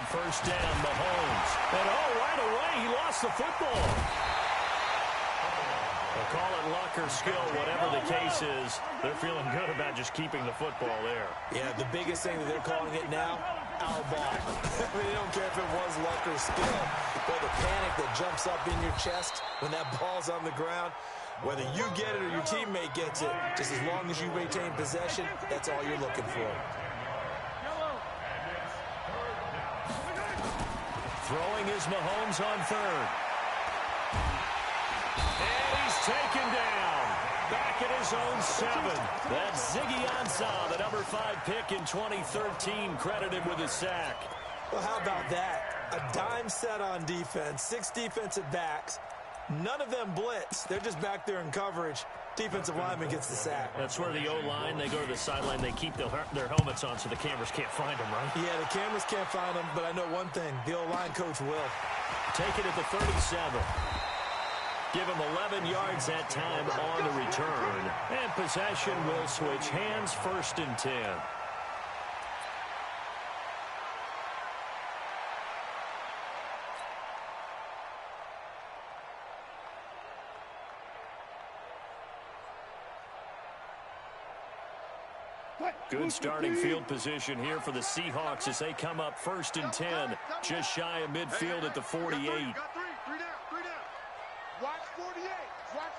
first down, Mahomes. And right away, he lost the football. They'll call it luck or skill, whatever the case is. They're feeling good about just keeping the football there. Yeah, the biggest thing that they're calling it now, our ball. They don't care if it was luck or skill. But the panic that jumps up in your chest when that ball's on the ground, whether you get it or your teammate gets it, just as long as you maintain possession, that's all you're looking for. Throwing is Mahomes on third. And he's taken down. Back at his own 7. That's Ziggy Ansah, the number 5 pick in 2013, credited with a sack. Well, how about that? A dime set on defense, 6 defensive backs. None of them blitz. They're just back there in coverage. Defensive lineman gets the sack. That's where the O-line, they go to the sideline, they keep their helmets on so the cameras can't find them, right? Yeah, the cameras can't find them, but I know one thing. The O-line coach will. Take it at the 37. Give him 11 yards that time on the return. And possession will switch hands, 1st and 10. Good starting field position here for the Seahawks as they come up 1st and 10. Just shy of midfield at the 48. Got 3 down. Watch 48. Watch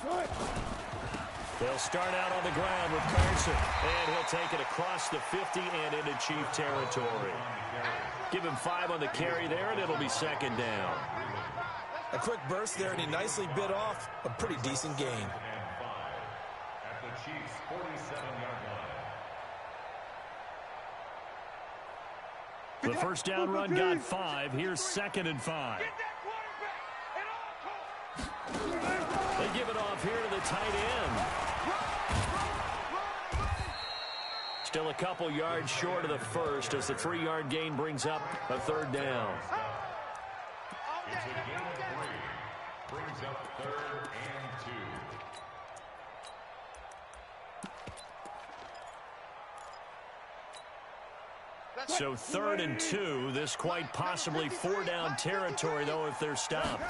48. They'll start out on the ground with Carson. And he'll take it across the 50 and into Chief territory. Give him 5 on the carry there, and it'll be 2nd down. A quick burst there, and he nicely bit off a pretty decent gain. Chiefs 47-yard line. The first down run got 5. Here's 2nd and 5. They give it off here to the tight end. Still a couple yards short of the first as the 3-yard gain brings up a 3rd down. It's a gain of 3. Brings up 3rd and 2. So 3rd and 2, this quite possibly 4-down territory, though, if they're stopped.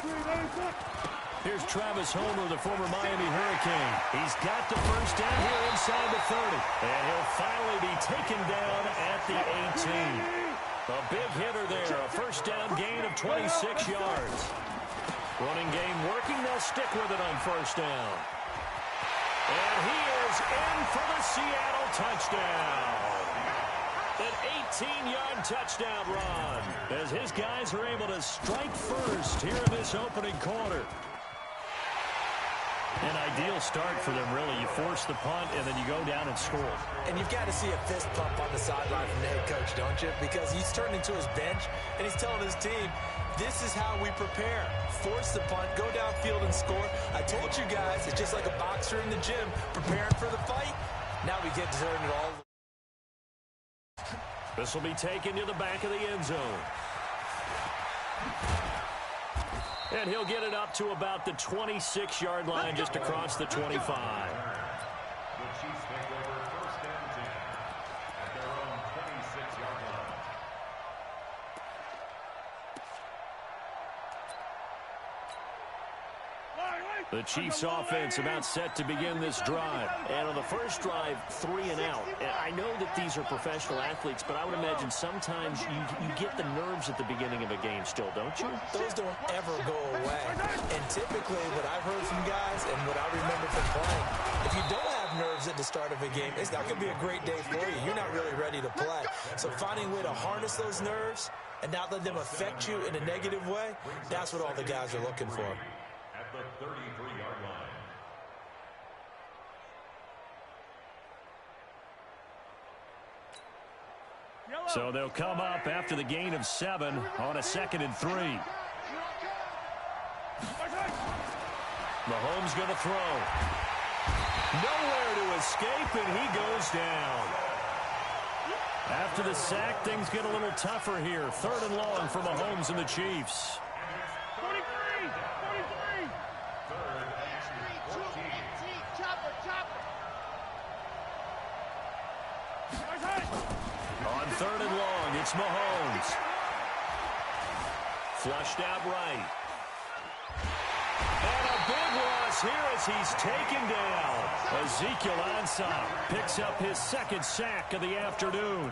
Here's Travis Homer, the former Miami Hurricane. He's got the first down here inside the 30. And he'll finally be taken down at the 18. A big hitter there, a first down gain of 26 yards. Running game working, they'll stick with it on 1st down. And he is in for the Seattle touchdown. An 18-yard touchdown run as his guys are able to strike first here in this opening quarter. An ideal start for them, really. You force the punt, and then you go down and score. And you've got to see a fist pump on the sideline from the head coach, don't you? Because he's turning to his bench, and he's telling his team, this is how we prepare. Force the punt, go downfield and score. I told you guys, it's just like a boxer in the gym preparing for the fight. Now we get to turn it all. This will be taken to the back of the end zone. And he'll get it up to about the 26-yard line, just across the 25. The Chiefs take over 1st and 10 at their own 26-yard line. The Chiefs offense about set to begin this drive. And on the first drive, 3 and out. And I know that these are professional athletes, but I would imagine sometimes you get the nerves at the beginning of a game still, don't you? Those don't ever go away. And typically what I've heard from guys and what I remember from playing, if you don't have nerves at the start of a game, it's not going to be a great day for you. You're not really ready to play. So finding a way to harness those nerves and not let them affect you in a negative way, that's what all the guys are looking for. At the 33-yard line. So they'll come up after the gain of 7 on a 2nd and 3. Mahomes going to throw. Nowhere to escape, and he goes down. After the sack, things get a little tougher here. 3rd and long for Mahomes and the Chiefs. 43. Chopper. On 3rd and long, it's Mahomes. Flushed out right. And a big loss here as he's taken down. Ezekiel Ansah picks up his 2nd sack of the afternoon.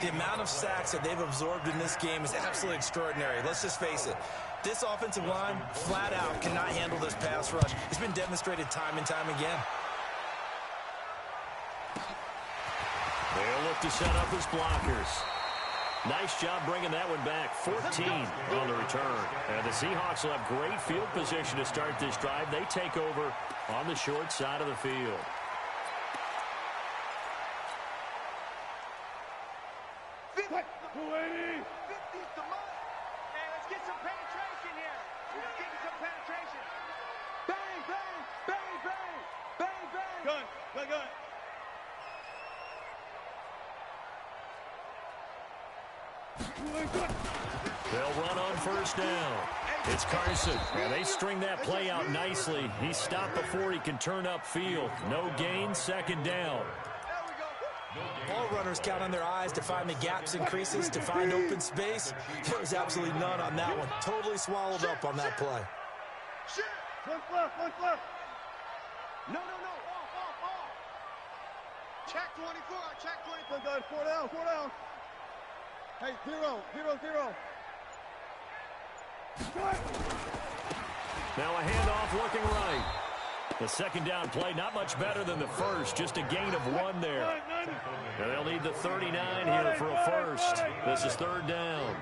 The amount of sacks that they've absorbed in this game is absolutely extraordinary. Let's just face it. This offensive line, flat out, cannot handle this pass rush. It's been demonstrated time and time again. They'll look to set up his blockers. Nice job bringing that one back. 14 on the return. And the Seahawks will have great field position to start this drive. They take over on the short side of the field. Let's get some penetration here. Let's get some penetration. Bang, bang, bang, bang, bang, bang. Gun, gun, gun. They'll run on 1st down. It's Carson, and they string that play out nicely. He's stopped before he can turn upfield. No gain, 2nd down. All runners count on their eyes to find the gaps and creases, to find open space. There was absolutely none on that one. Totally swallowed up on that play. Shit. One left. No. Off. Check 24, check 24. Good, 4 down. Hey, 0. Now a handoff looking right. The 2nd down play, not much better than the first, just a gain of 1 there. And they'll need the 39 here for a first. This is 3rd down.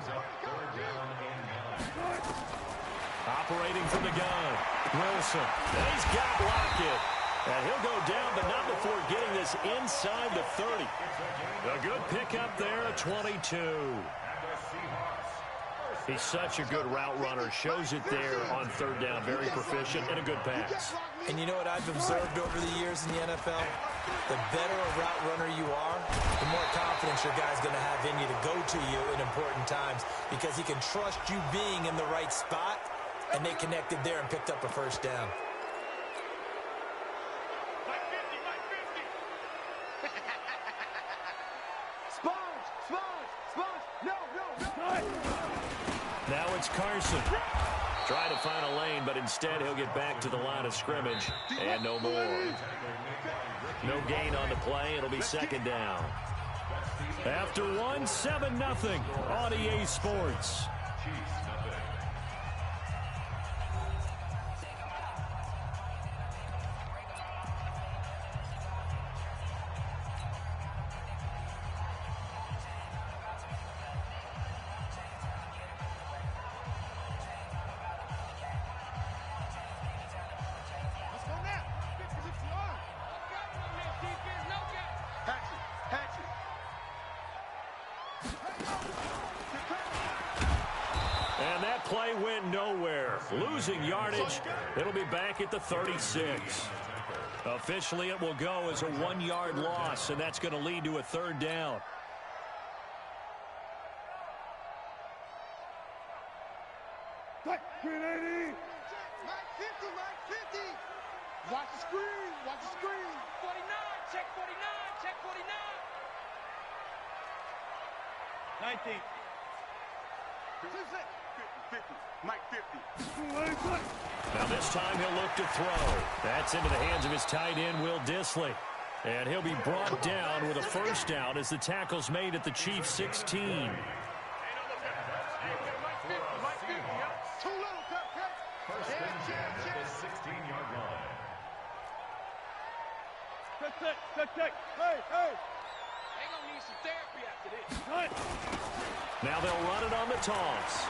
Operating from the gun, Wilson. And he's got Lockett. And he'll go down, but not before getting this inside the 30. A good pickup there at 22. He's such a good route runner. Shows it there on 3rd down. Very proficient and a good pass. And you know what I've observed over the years in the NFL? The better a route runner you are, the more confidence your guy's going to have in you to go to you in important times, because he can trust you being in the right spot, and they connected there and picked up a 1st down. Now it's Carson. Trying to find a lane, but instead he'll get back to the line of scrimmage. And no more. No gain on the play. It'll be 2nd down. After 1, 7-0 on EA Sports. And that play went nowhere. Losing yardage. It'll be back at the 36. Officially, it will go as a 1-yard loss, and that's going to lead to a 3rd down. Mike 50. Watch the screen. 49, check 49. 19. 50. Mike 50. Now this time he'll look to throw. That's into the hands of his tight end, Will Dissly. And he'll be brought down with a 1st down as the tackle's made at the Chiefs' 16. First and 10 at the 16-yard line. Check. Hey. They gonna need some therapy after this. Now they'll run it on the toss.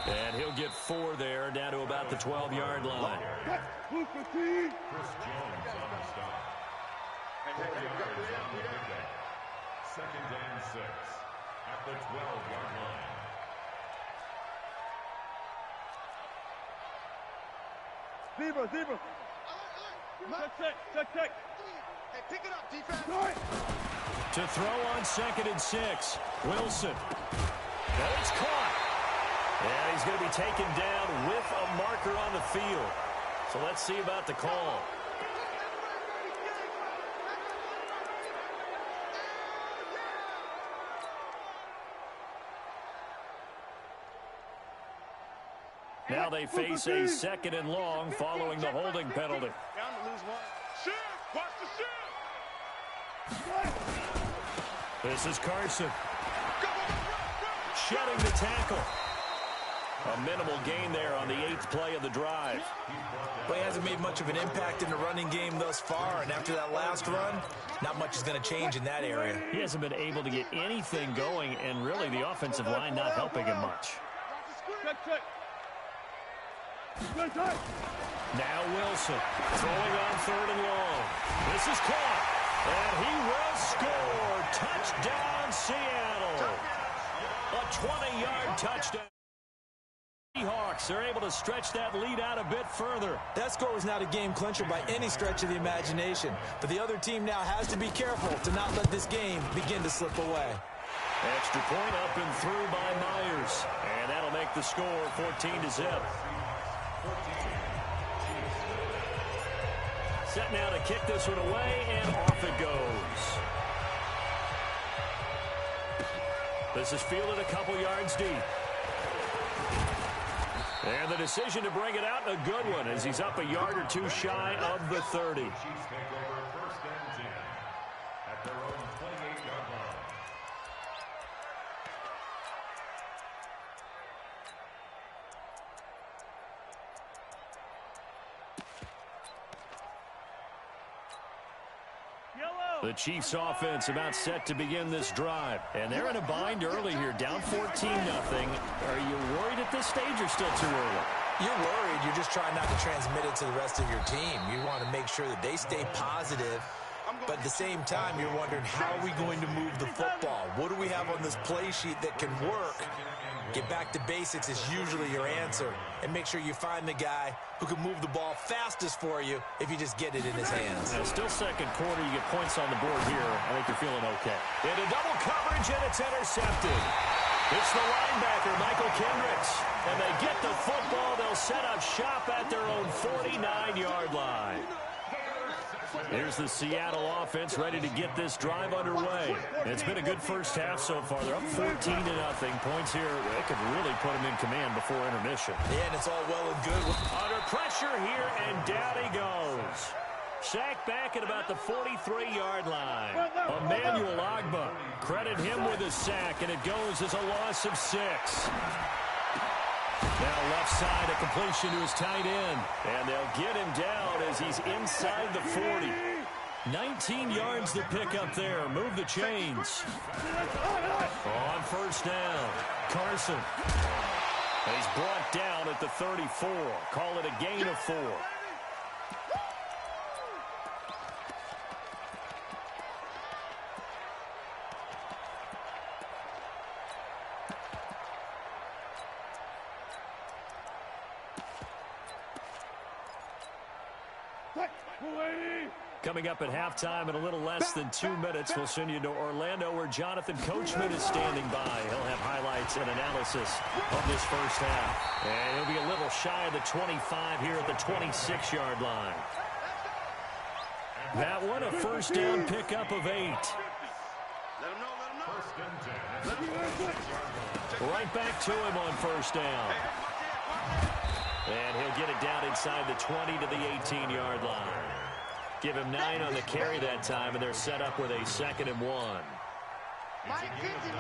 And he'll get 4 there, down to about the 12-yard line. Chris Jones on the stop. 4 yards on the pickup. 2nd and 6 at the 12-yard line. Zebra. Check. Hey, pick it up, defense. To throw on 2nd and 6. Wilson. And it's caught. And he's going to be taken down with a marker on the field. So let's see about the call. Now they face a 2nd and long following the holding penalty. Down to lose one. Shoot! Watch the shoot! This is Carson. Shedding the tackle. A minimal gain there on the 8th play of the drive. Well, he hasn't made much of an impact in the running game thus far, and after that last run, not much is going to change in that area. He hasn't been able to get anything going, and really the offensive line not helping him much. Now Wilson throwing on 3rd and long. This is caught, and he will score. Touchdown, Seattle. A 20-yard touchdown. Seahawks are able to stretch that lead out a bit further. That score was not a game clincher by any stretch of the imagination, but the other team now has to be careful to not let this game begin to slip away. Extra point up and through by Myers, and that'll make the score 14-0. Set now to kick this one away, and off it goes. This is fielded a couple yards deep. And the decision to bring it out, a good one, as he's up a yard or two shy of the 30. Chiefs take over 1st and 10 at their own 28-yard line. The Chiefs offense about set to begin this drive. And they're in a bind early here, down 14-0. Are you worried at this stage or still too early? You're worried. You're just trying not to transmit it to the rest of your team. You want to make sure that they stay positive. But at the same time, you're wondering, how are we going to move the football? What do we have on this play sheet that can work? Get back to basics is usually your answer. And make sure you find the guy who can move the ball fastest for you if you just get it in his hands. Now, still 2nd quarter. You get points on the board here. I think you're feeling okay. Into double coverage, and it's intercepted. It's the linebacker, Michael Kendricks. And they get the football. They'll set up shop at their own 49-yard line. Here's the Seattle offense ready to get this drive underway. It's been a good first half so far. They're up 14-0. Points here, they could really put them in command before intermission. Yeah, and it's all well and good. Under pressure here, and down he goes. Sacked back at about the 43-yard line. Emmanuel Ogbah, credit him with a sack, and it goes as a loss of 6. Now left side, a completion to his tight end. And they'll get him down as he's inside the 40. 19 yards to pick up there. Move the chains. On 1st down, Carson. And he's brought down at the 34. Call it a gain of 4. Coming up at halftime in a little less than 2 minutes, we'll send you to Orlando where Jonathan Coachman is standing by. He'll have highlights and analysis of this first half. And he'll be a little shy of the 25 here at the 26-yard line. That one, a 1st down pickup of 8. Right back to him on 1st down. And he'll get it down inside the 20 to the 18-yard line. Give him 9 on the carry that time, and they're set up with a 2nd and 1.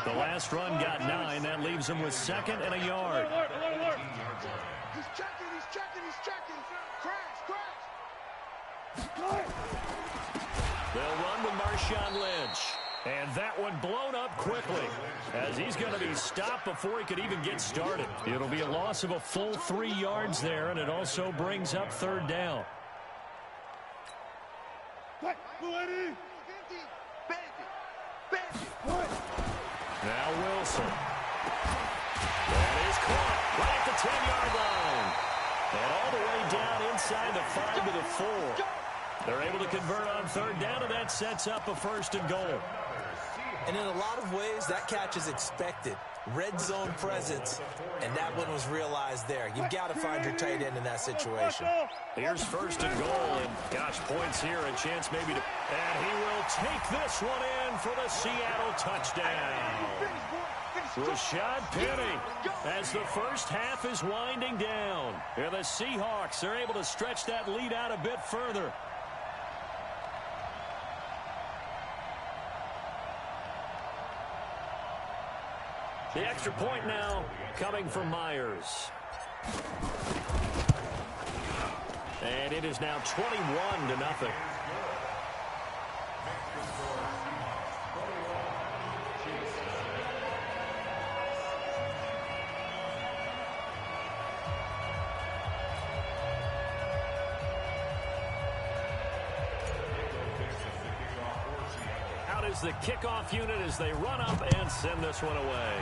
The last run got 9. That leaves him with 2nd and a yard. He's checking, he's checking, he's checking. Crash. They'll run with Marshawn Lynch. And that one blown up quickly, as he's going to be stopped before he could even get started. It'll be a loss of a full 3 yards there, and it also brings up 3rd down. Now Wilson. That is caught right at the 10-yard line. And all the way down inside the 5 to the 4. They're able to convert on 3rd down, and that sets up a 1st and goal. And in a lot of ways, that catch is expected. Red zone presence, and that one was realized there. You've got to find your tight end in that situation. Here's 1st and goal, and gosh, points here, a chance maybe to... And he will take this one in for the Seattle touchdown. Rashad Penny as the first half is winding down. And the Seahawks are able to stretch that lead out a bit further. The extra point now coming from Myers. And it is now 21-0. Out is the kickoff unit as they run up and send this one away.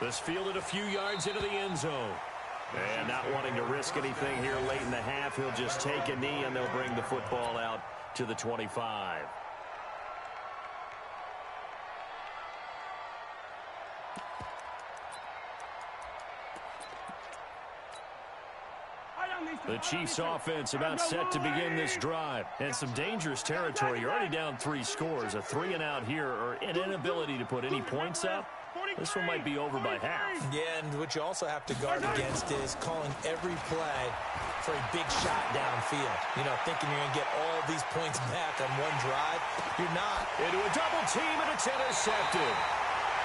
This fielded a few yards into the end zone. And not wanting to risk anything here late in the half, he'll just take a knee and they'll bring the football out to the 25. The Chiefs offense about set to begin this drive. And some dangerous territory. You're already down 3 scores. A 3-and-out here or an inability to put any points up. This one might be over by half. Yeah, and what you also have to guard against is calling every play for a big shot downfield. You know, thinking you're going to get all these points back on one drive. You're not. Into a double team, and it's intercepted.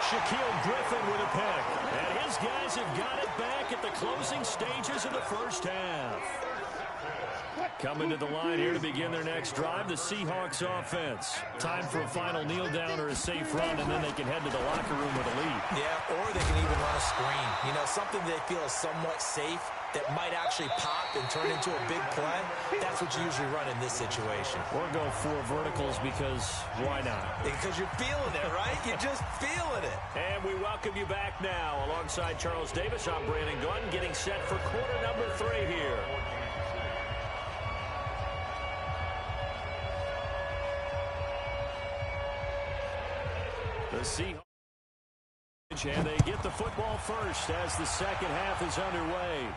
Shaquille Griffin with a pick. And his guys have got it back at the closing stages of the first half. Coming to the line here to begin their next drive, the Seahawks offense. Time for a final kneel down or a safe run, and then they can head to the locker room with a lead. Yeah, or they can even run a screen. You know, something they feel is somewhat safe that might actually pop and turn into a big play. That's what you usually run in this situation. Or go 4 verticals because why not? Because you're feeling it, right? You're just feeling it. And we welcome you back now. Alongside Charles Davis, I'm Brandon Gunn, getting set for quarter number 3 here. The Seahawks, and they get the football first as the second half is underway.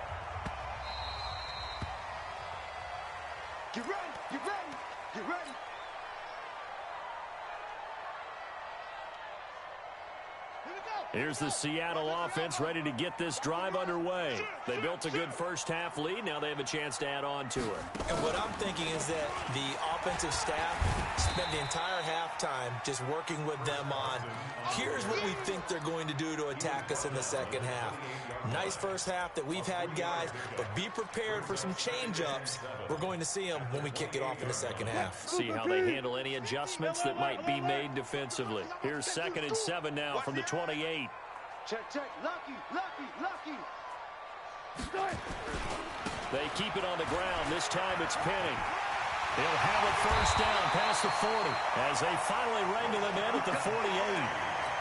Get ready, get ready, get ready. Here we go. Here's the Seattle offense ready to get this drive underway. They built a good first half lead. Now they have a chance to add on to it. And what I'm thinking is that the offensive staff spent the entire halftime just working with them on, here's what we think they're going to do to attack us in the second half. Nice first half that we've had, guys, but be prepared for some change-ups. We're going to see them when we kick it off in the second half. See how they handle any adjustments that might be made defensively. Here's 2nd and 7 now from the 28. Check, check. Lucky, lucky, lucky. They keep it on the ground. This time it's Penny. They'll have it first down past the 40 as they finally wrangle them in at the 48.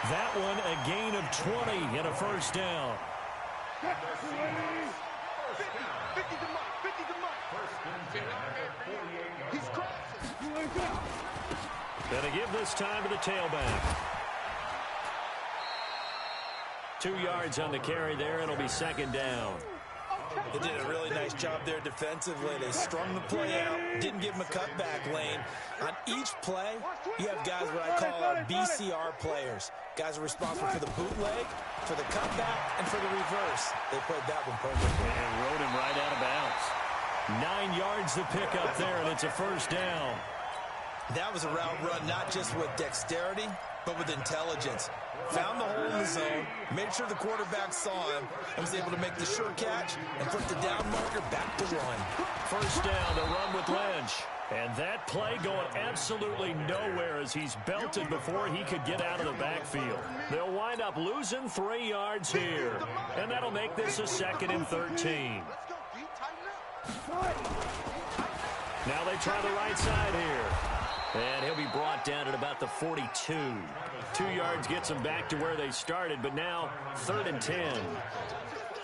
That one a gain of 20 and a first down. 50 to Mike, 50 to Mike. He's crossing. Gonna give this time to the tailback. 2 yards on the carry there. It'll be 2nd down. They did a really nice job there defensively. They strung the play out, didn't give them a cutback lane. On each play, you have guys what I call our BCR players. Guys are responsible for the bootleg, for the cutback, and for the reverse. They played that one perfectly. And rode him right out of bounds. 9 yards to pick up there, and it's a first down. That was a route run not just with dexterity, but with intelligence. Found the hole in the zone, made sure the quarterback saw him, and was able to make the sure catch and put the down marker back to run. First down to run with Lynch. And that play going absolutely nowhere as he's belted before he could get out of the backfield. They'll wind up losing 3 yards here. And that'll make this a 2nd and 13. Now they try the right side here. And he'll be brought down at about the 42. 2 yards gets them back to where they started, but now 3rd and 10.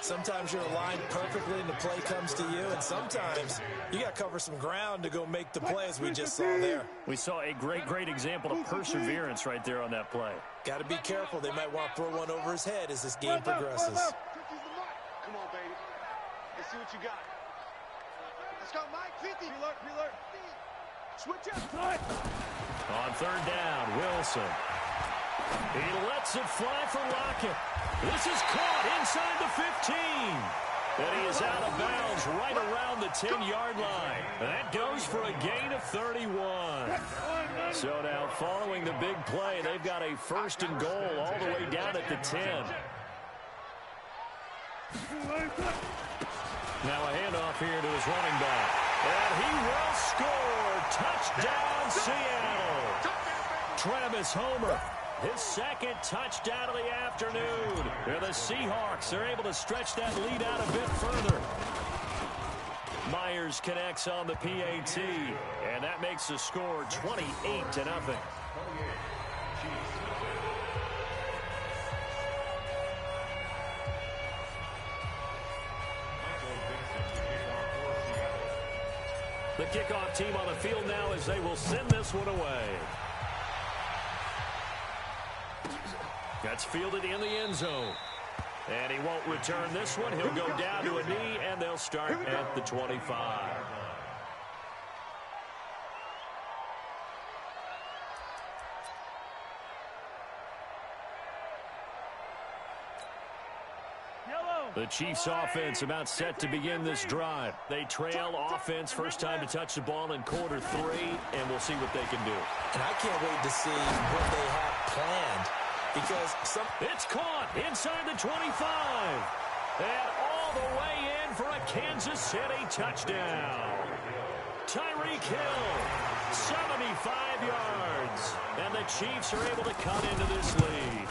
Sometimes you're aligned perfectly and the play comes to you, and sometimes you got to cover some ground to go make the play as we just saw there. We saw a great example of perseverance right there on that play. Got to be careful. They might want to throw one over his head as this game progresses. Come on, baby. Let's see what you got. Let's go, Mike. 50. Reload. Switch up. On 3rd down, Wilson. He lets it fly for Lockett. This is caught inside the 15. And he is out of bounds right around the 10-yard line. And that goes for a gain of 31. So now following the big play, they've got a first and goal all the way down at the 10. Now a handoff here to his running back. And he will score. Touchdown, Seattle. Travis Homer, his second touchdown of the afternoon. And the Seahawks are able to stretch that lead out a bit further. Myers connects on the PAT, and that makes the score 28-0. The kickoff team on the field now as they will send this one away. That's fielded in the end zone. And he won't return this one. He'll go down to a knee, and they'll start at the 25. The Chiefs offense about set to begin this drive. They trail offense first time to touch the ball in quarter 3, and we'll see what they can do. And I can't wait to see what they have planned. Because it's caught inside the 25. And all the way in for a Kansas City touchdown. Tyreek Hill, 75 yards. And the Chiefs are able to cut into this lead.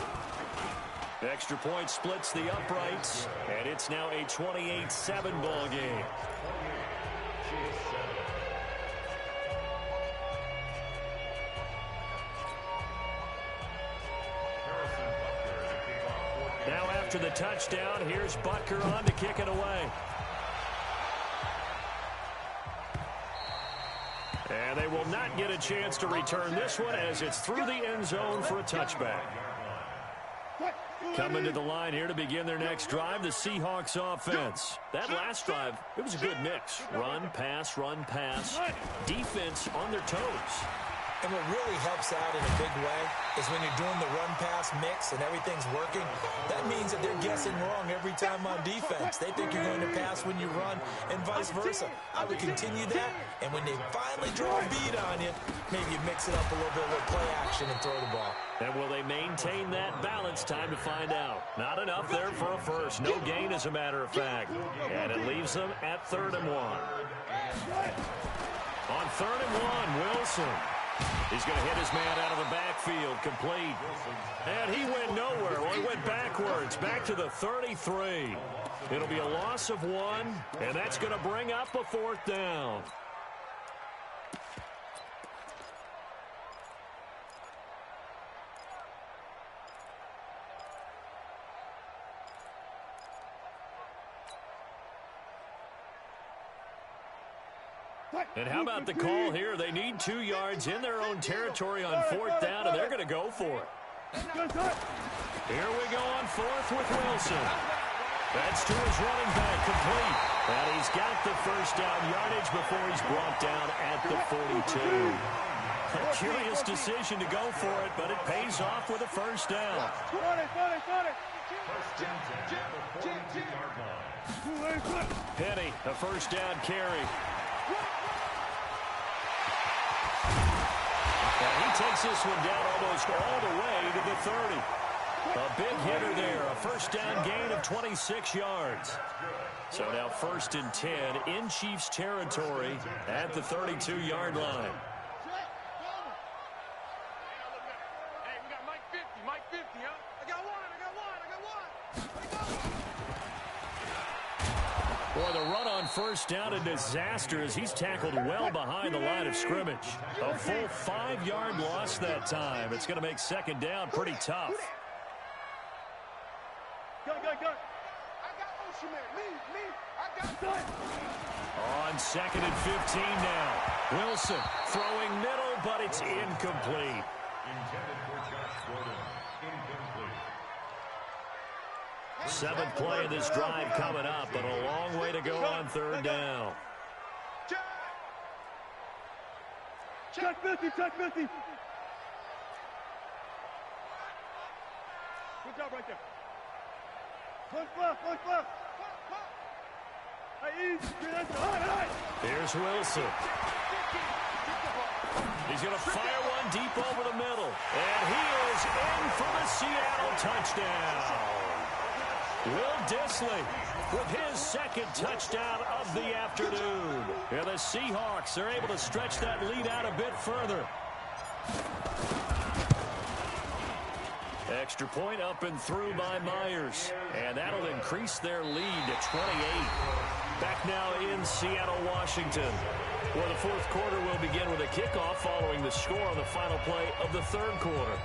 Extra point splits the uprights, and it's now a 28-7 ball game. Now after the touchdown, here's Butker on to kick it away. And they will not get a chance to return this one as it's through the end zone for a touchback. Coming to the line here to begin their next drive, the Seahawks offense. That last drive, it was a good mix. Run, pass, defense on their toes. And what really helps out in a big way is when you're doing the run-pass mix and everything's working, that means that they're guessing wrong every time on defense. They think you're going to pass when you run and vice versa. I would continue that, and when they finally draw a beat on you, maybe you mix it up a little bit with play action and throw the ball. And will they maintain that balance? Time to find out. Not enough there for a first. No gain, as a matter of fact. And it leaves them at 3rd and 1. On 3rd and 1, Wilson. He's going to hit his man out of the backfield, complete. And he went nowhere. Well, he went backwards, back to the 33. It'll be a loss of 1, and that's going to bring up a 4th down. And how about the call here? They need 2 yards in their own territory on 4th down, and they're going to go for it. Here we go on 4th with Wilson. That's to his running back, complete. And he's got the first down yardage before he's brought down at the 42. A curious decision to go for it, but it pays off with a first down. Penny, a first down carry. And he takes this one down almost all the way to the 30. A big hitter there, a first down gain of 26 yards. So now 1st and 10 in Chiefs territory at the 32-yard line. Hey, we got Mike 50, huh? I got one. Boy, the run on first down, a disaster as he's tackled well behind the line of scrimmage. A full 5-yard loss that time. It's going to make 2nd down pretty tough. Go. I got Ocean Man. I got that. On 2nd and 15 now. Wilson throwing middle, but it's incomplete. Intended for Josh Gordon. Incomplete. 7th play of this drive coming up, but a long way to go on 3rd down. Check 50. right there. Push left, push left. Here's Wilson. He's going to fire one deep over the middle. And he is in for the Seattle touchdown. Will Dissly with his second touchdown of the afternoon. And the Seahawks are able to stretch that lead out a bit further. Extra point up and through by Myers. And that'll increase their lead to 28. Back now in Seattle, Washington, where the fourth quarter will begin with a kickoff following the score on the final play of the third quarter.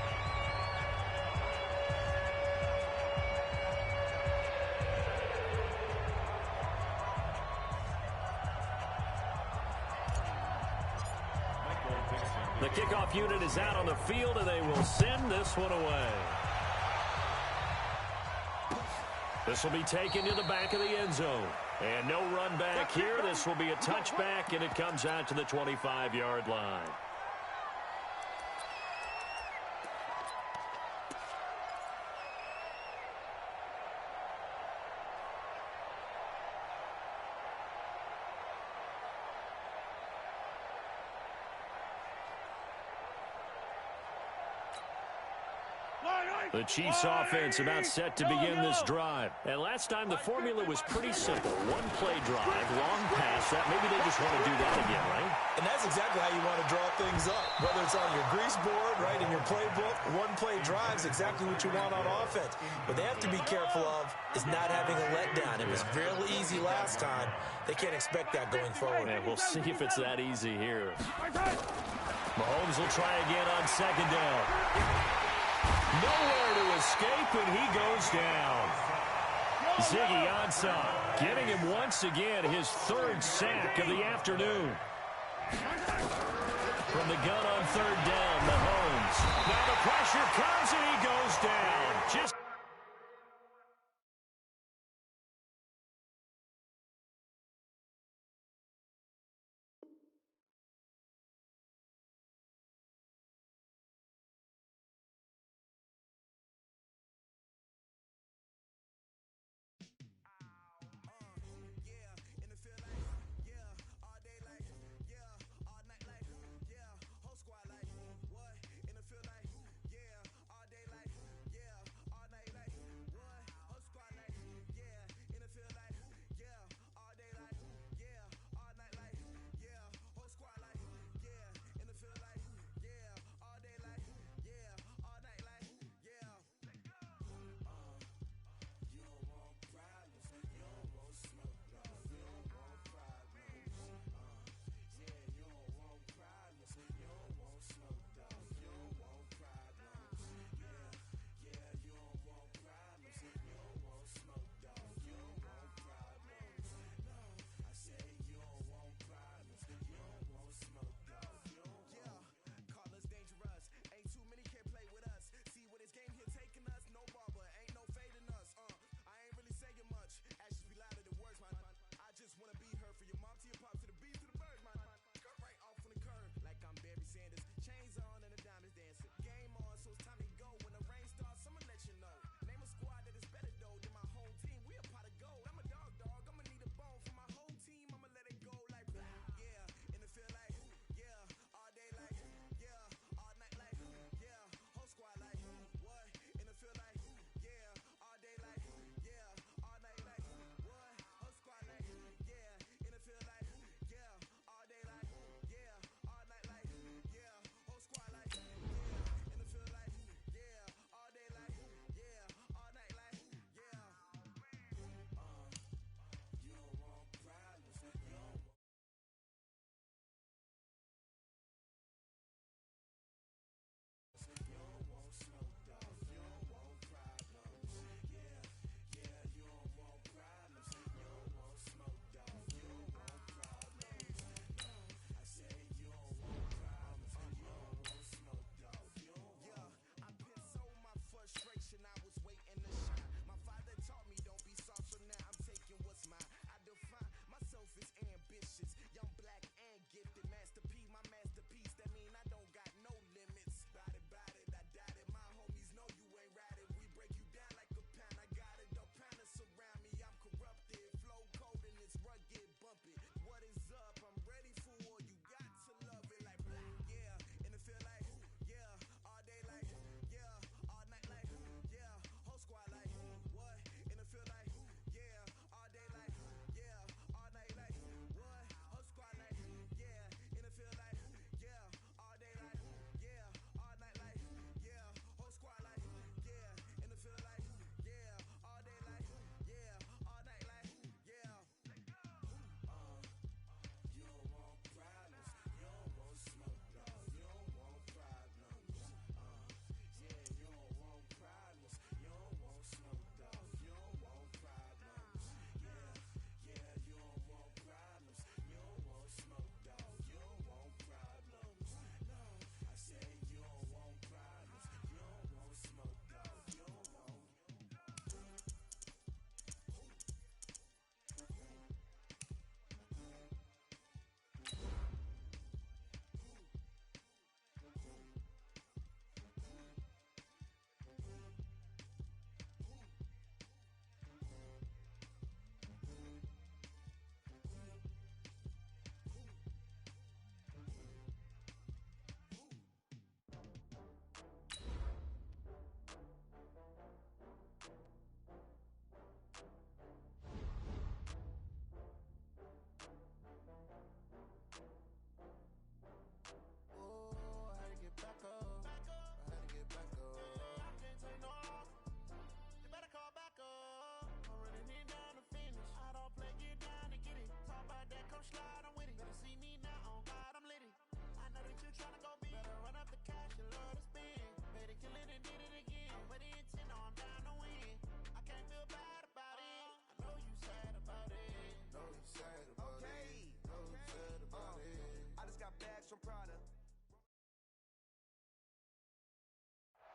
The kickoff unit is out on the field, and they will send this one away. This will be taken to the back of the end zone. And no run back here. This will be a touchback, and it comes out to the 25-yard line. The Chiefs offense about set to begin this drive. And last time the formula was pretty simple. One play drive, long pass. That maybe they just want to do that again, right? And that's exactly how you want to draw things up. Whether it's on your grease board, right, in your playbook, one play drive is exactly what you want on offense. What they have to be careful of is not having a letdown. It was really easy last time. They can't expect that going forward. And we'll see if it's that easy here. Mahomes will try again on second down. Nowhere to escape, and he goes down. Ziggy Ansah getting him once again his third sack of the afternoon. From the gun on third down, Mahomes. Now the pressure comes, and he goes down. Just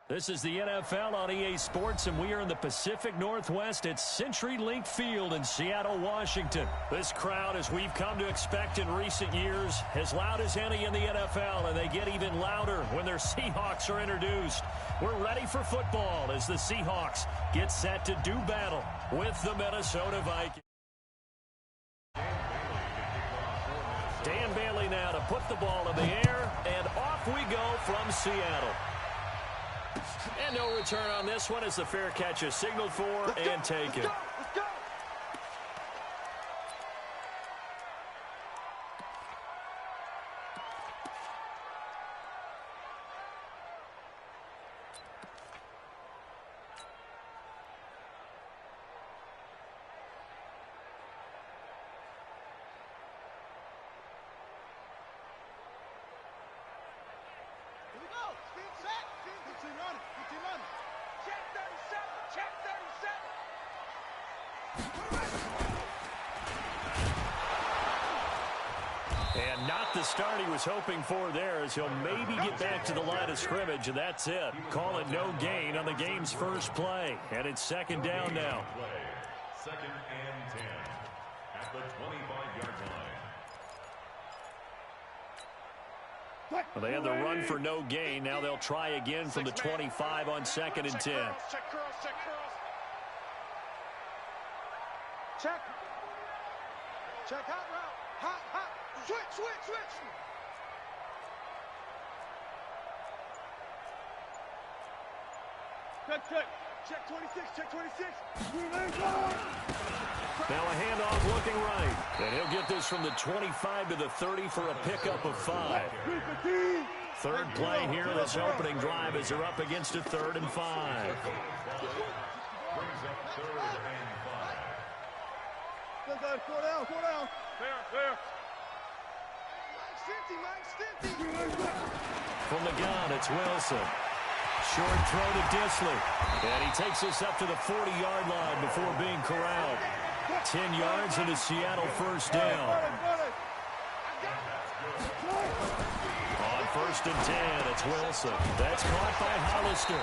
This is the NFL on EA Sports, and we are in the Pacific Northwest at CenturyLink Field in Seattle, Washington. This crowd, as we've come to expect in recent years, as loud as any in the NFL, and they get even louder when their Seahawks are introduced. We're ready for football as the Seahawks get set to do battle with the Minnesota Vikings. Dan Bailey now to put the ball in the air, and off we go from Seattle. And no return on this one as the fair catch is signaled for and taken. Let's go. Here we go. Spin set. Get your running. Check 37. Check 37. And not the start he was hoping for there, as he'll maybe get back to the line of scrimmage, and that's it. Call it no gain on the game's first play. And it's second down now. Second and 10 at the 25-yard line. Well, they had the run for no gain. Now they'll try again from the 25 on second and 10. Check curls. Check. Check hot route. Hot. Switch. Check. Check 26. Now a handoff looking right. And he'll get this from the 25 to the 30 for a pickup of 5. Third play here, this opening drive, as they're up against a 3rd and 5. Brings up 3rd and 5. Go down. There. Mike Stinty. From the gun, it's Wilson. Short throw to Disley. And he takes us up to the 40-yard line before being corralled. 10 yards and a Seattle first down. On 1st and 10, it's Wilson. That's caught by Hollister.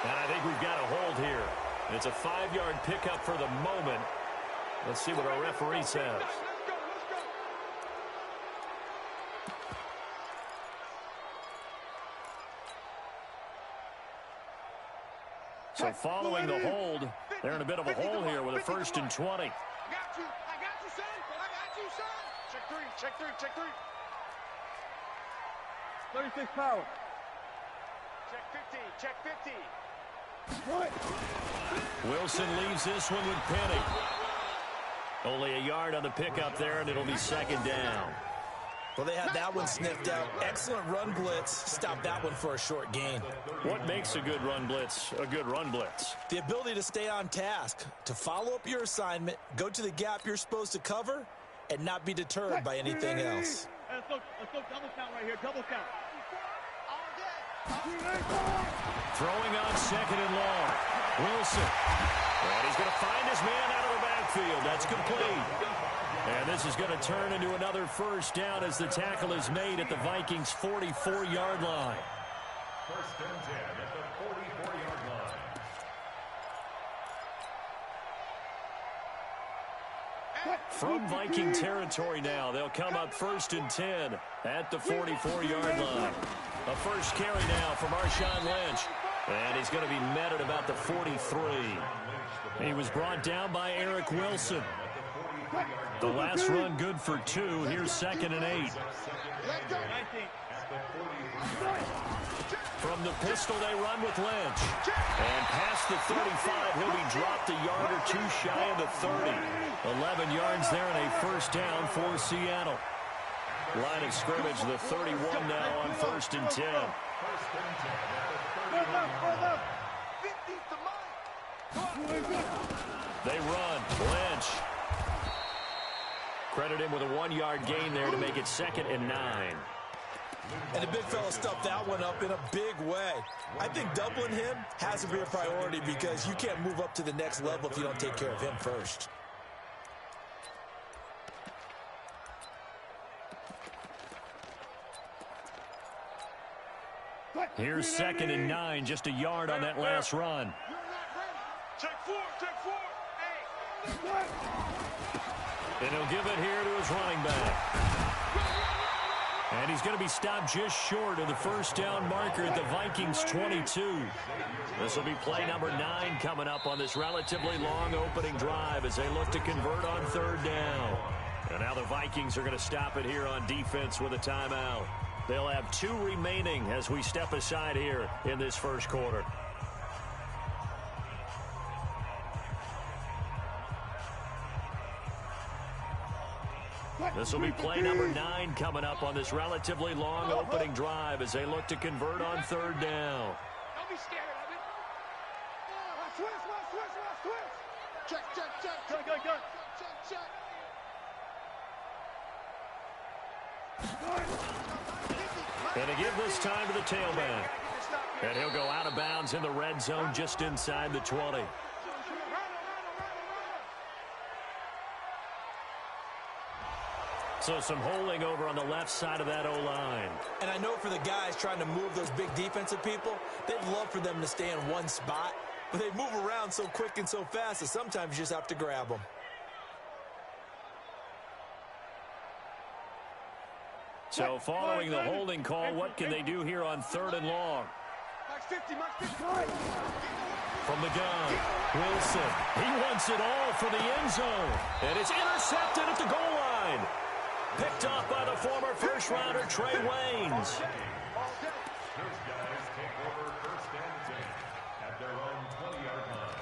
And I think we've got a hold here. It's a 5-yard pickup for the moment. Let's see what our referee says. So following the hold, they're in a bit of a hole here with a 1st and 20. I got you, son. Check three. 36 power. Check 50. Right. Wilson leaves this one with Penny. Only a yard on the pickup there, and it'll be second down. Well, they had that one sniffed out. Excellent run blitz. Stop that one for a short gain. What makes a good run blitz a good run blitz? The ability to stay on task, to follow up your assignment, go to the gap you're supposed to cover, and not be deterred by anything else. Let's go double count right here. Double count. Throwing on 2nd and long. Wilson. And he's going to find his man out of the backfield. That's complete. And this is going to turn into another first down as the tackle is made at the Vikings' 44-yard line. 1st and 10 at the 44-yard line. From Viking territory now, they'll come up 1st and 10 at the 44-yard line. A first carry now from Marshawn Lynch. And he's going to be met at about the 43. He was brought down by Eric Wilson. The last run good for 2. Here's 2nd and 8. From the pistol, they run with Lynch. And past the 35, he'll be dropped a yard or 2 shy of the 30. 11 yards there and a first down for Seattle. Line of scrimmage, the 31 now on 1st and 10. They run. Lynch. Credit him with a 1-yard gain there to make it 2nd and 9. And the big fella stuffed that one up in a big way. I think doubling him has to be a priority because you can't move up to the next level if you don't take care of him first. Here's 2nd and 9, just a yard on that last run. Check 4, check 4. Hey. And he'll give it here to his running back. And he's going to be stopped just short of the first down marker at the Vikings 22. This will be play number 9 coming up on this relatively long opening drive as they look to convert on 3rd down. And now the Vikings are going to stop it here on defense with a timeout. They'll have 2 remaining as we step aside here in this first quarter. This will be play number 9 coming up on this relatively long opening drive as they look to convert on 3rd down. Don't be scared of it. Switch. Check. Check. And to give this time to the tailback. And he'll go out of bounds in the red zone just inside the 20. So some holding over on the left side of that O-line. And I know for the guys trying to move those big defensive people, they'd love for them to stay in one spot. But they move around so quick and so fast that sometimes you just have to grab them. So following the holding call, what can they do here on 3rd and long? Max 50. From the gun, Wilson. He wants it all for the end zone. And it's intercepted at the goal line. Picked off by the former first-rounder, Trey Waynes. Those guys take over 1st and 10 at their own 20-yard line.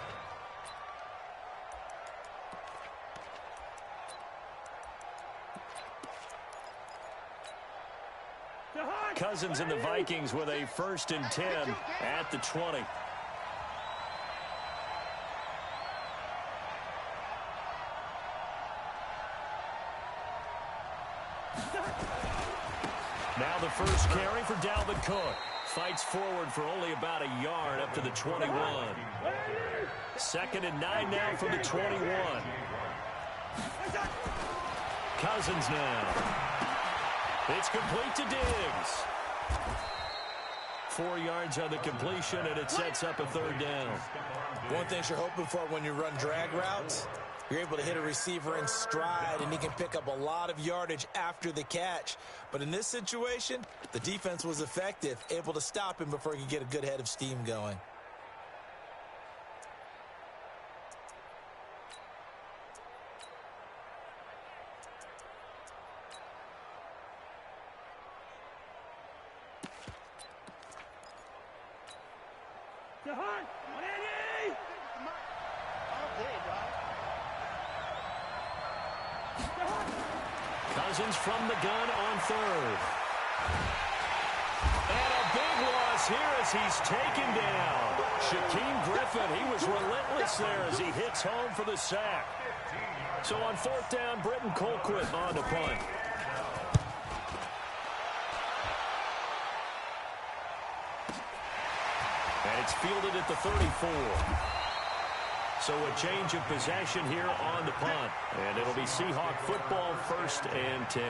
Cousins and the Vikings with a 1st and 10 at the 20. Now the first carry for Dalvin Cook. Fights forward for only about a yard up to the 21. 2nd and 9 now from the 21. Cousins now. It's complete to Diggs. 4 yards on the completion, and it sets up a 3rd down. One thing you're hoping for when you run drag routes, you're able to hit a receiver in stride, and he can pick up a lot of yardage after the catch. But in this situation, the defense was effective, able to stop him before he could get a good head of steam going. Cousins from the gun on 3rd. And a big loss here as he's taken down. Shaquem Griffin, he was relentless there as he hits home for the sack. So on 4th down, Britton Colquitt on the punt. And it's fielded at the 34. So a change of possession here on the punt. And it'll be Seahawk football, 1st and 10.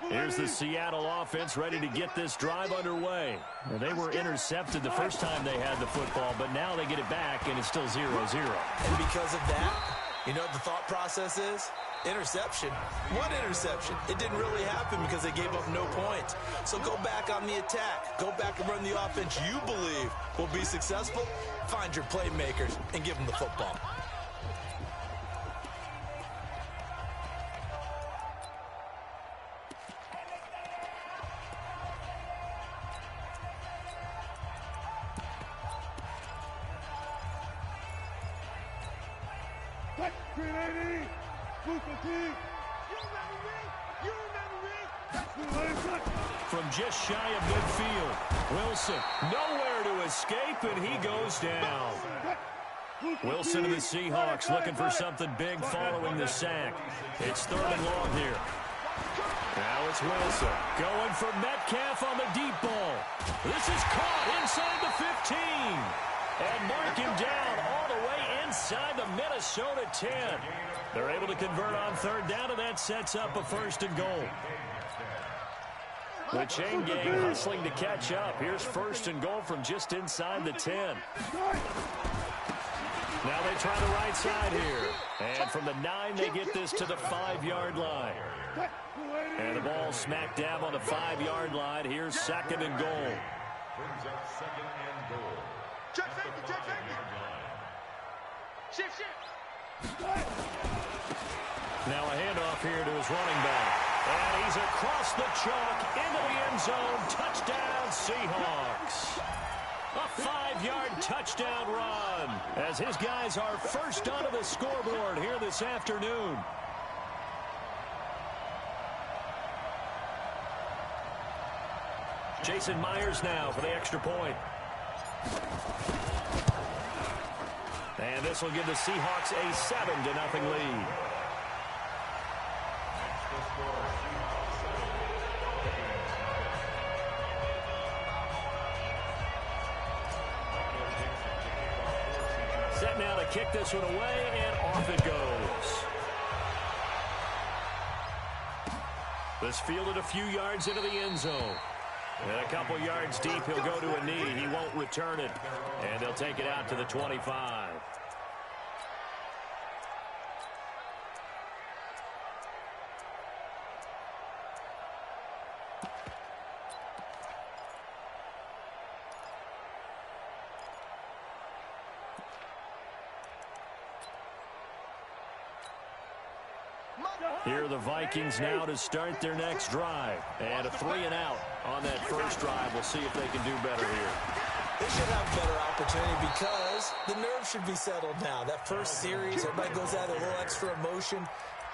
Here's the Seattle offense ready to get this drive underway. Well, they were intercepted the first time they had the football, but now they get it back, and it's still 0-0. And because of that, you know what the thought process is? Interception. What interception? It didn't really happen because they gave up no points. So go back on the attack. Go back and run the offense you believe will be successful. Find your playmakers and give them the football. From just shy of midfield, Wilson nowhere to escape, and he goes down. Wilson and the Seahawks looking for something big following the sack. It's 3rd and long here. Now it's Wilson going for Metcalf on the deep ball. This is caught inside the 15. and mark him down all the way inside the Minnesota 10. They're able to convert on third down, and that sets up a 1st and goal. The chain gang hustling to catch up. Here's 1st and goal from just inside the 10. Now they try the right side here. And from the 9, they get this to the 5-yard line. And the ball smack dab on the 5-yard line. Here's 2nd and goal. Brings up 2nd and goal. Check safety, check safety. Shift. Now a handoff here to his running back. And he's across the chalk into the end zone. Touchdown, Seahawks. A 5-yard touchdown run as his guys are first onto the scoreboard here this afternoon. Jason Myers now for the extra point. And this will give the Seahawks a 7-0 lead. Set now to kick this one away, and off it goes. This fielded a few yards into the end zone. And a couple yards deep, he'll go to a knee. He won't return it. And they'll take it out to the 25. Here are the Vikings now to start their next drive. And a 3-and-out on that first drive. We'll see if they can do better here. They should have a better opportunity because the nerves should be settled now. That first series, everybody goes out with a little extra emotion.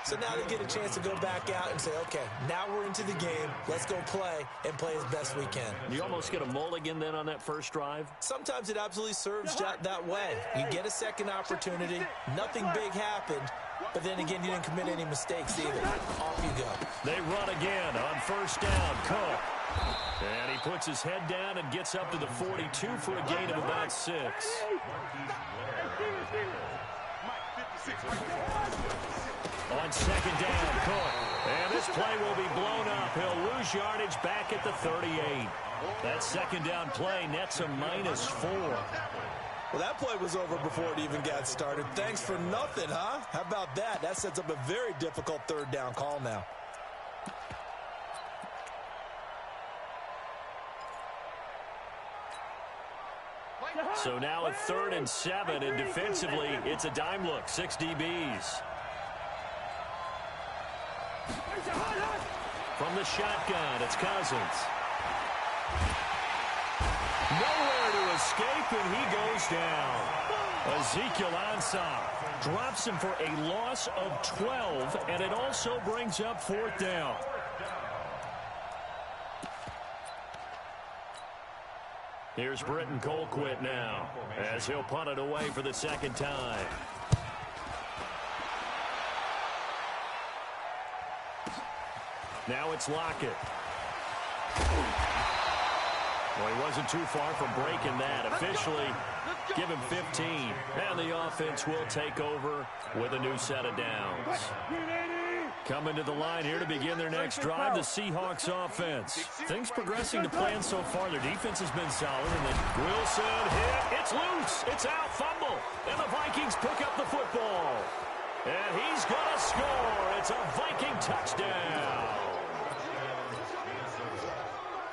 So now they get a chance to go back out and say, okay, now we're into the game. Let's go play and play as best we can. You almost get a mulligan then on that first drive? Sometimes it absolutely serves that way. You get a second opportunity. Nothing big happened. But then again, you didn't commit any mistakes either. Off you go. They run again on first down. Cook. And he puts his head down and gets up to the 42 for a gain of about 6. On second down, Cook. And this play will be blown up. He'll lose yardage back at the 38. That second down play nets a -4. Well, that play was over before it even got started. Thanks for nothing, huh? How about that? That sets up a very difficult third down call now. So now a 3rd and 7, and defensively, it's a dime look. 6 DBs. From the shotgun, it's Cousins. Nowhere to escape, and he goes down. Ezekiel Ansah drops him for a loss of 12, and it also brings up 4th down. Here's Britton Colquitt now, as he'll punt it away for the 2nd time. Now it's Lockett. Well, he wasn't too far from breaking that. Officially, give him 15. And the offense will take over with a new set of downs. Coming to the line here to begin their next drive, the Seahawks offense. Things progressing to plan so far. Their defense has been solid. And then Wilson hit. It's loose. It's out. Fumble. And the Vikings pick up the football. And he's going to score. It's a Viking touchdown.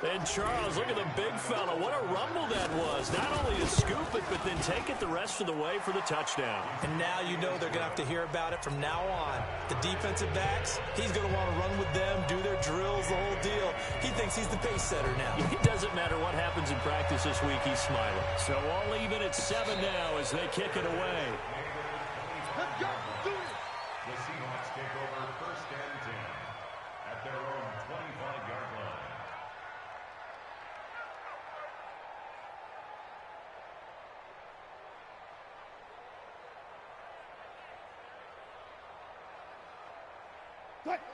And Charles, look at the big fella. What a rumble that was. Not only to scoop it, but then take it the rest of the way for the touchdown. And now you know they're going to have to hear about it from now on. The defensive backs, he's going to want to run with them, do their drills, the whole deal. He thinks he's the pace setter now. It doesn't matter what happens in practice this week. He's smiling. So all even at 7 now as they kick it away. Let's go. Do it. The Seahawks take over 1st and 10 at their own 25-yard line.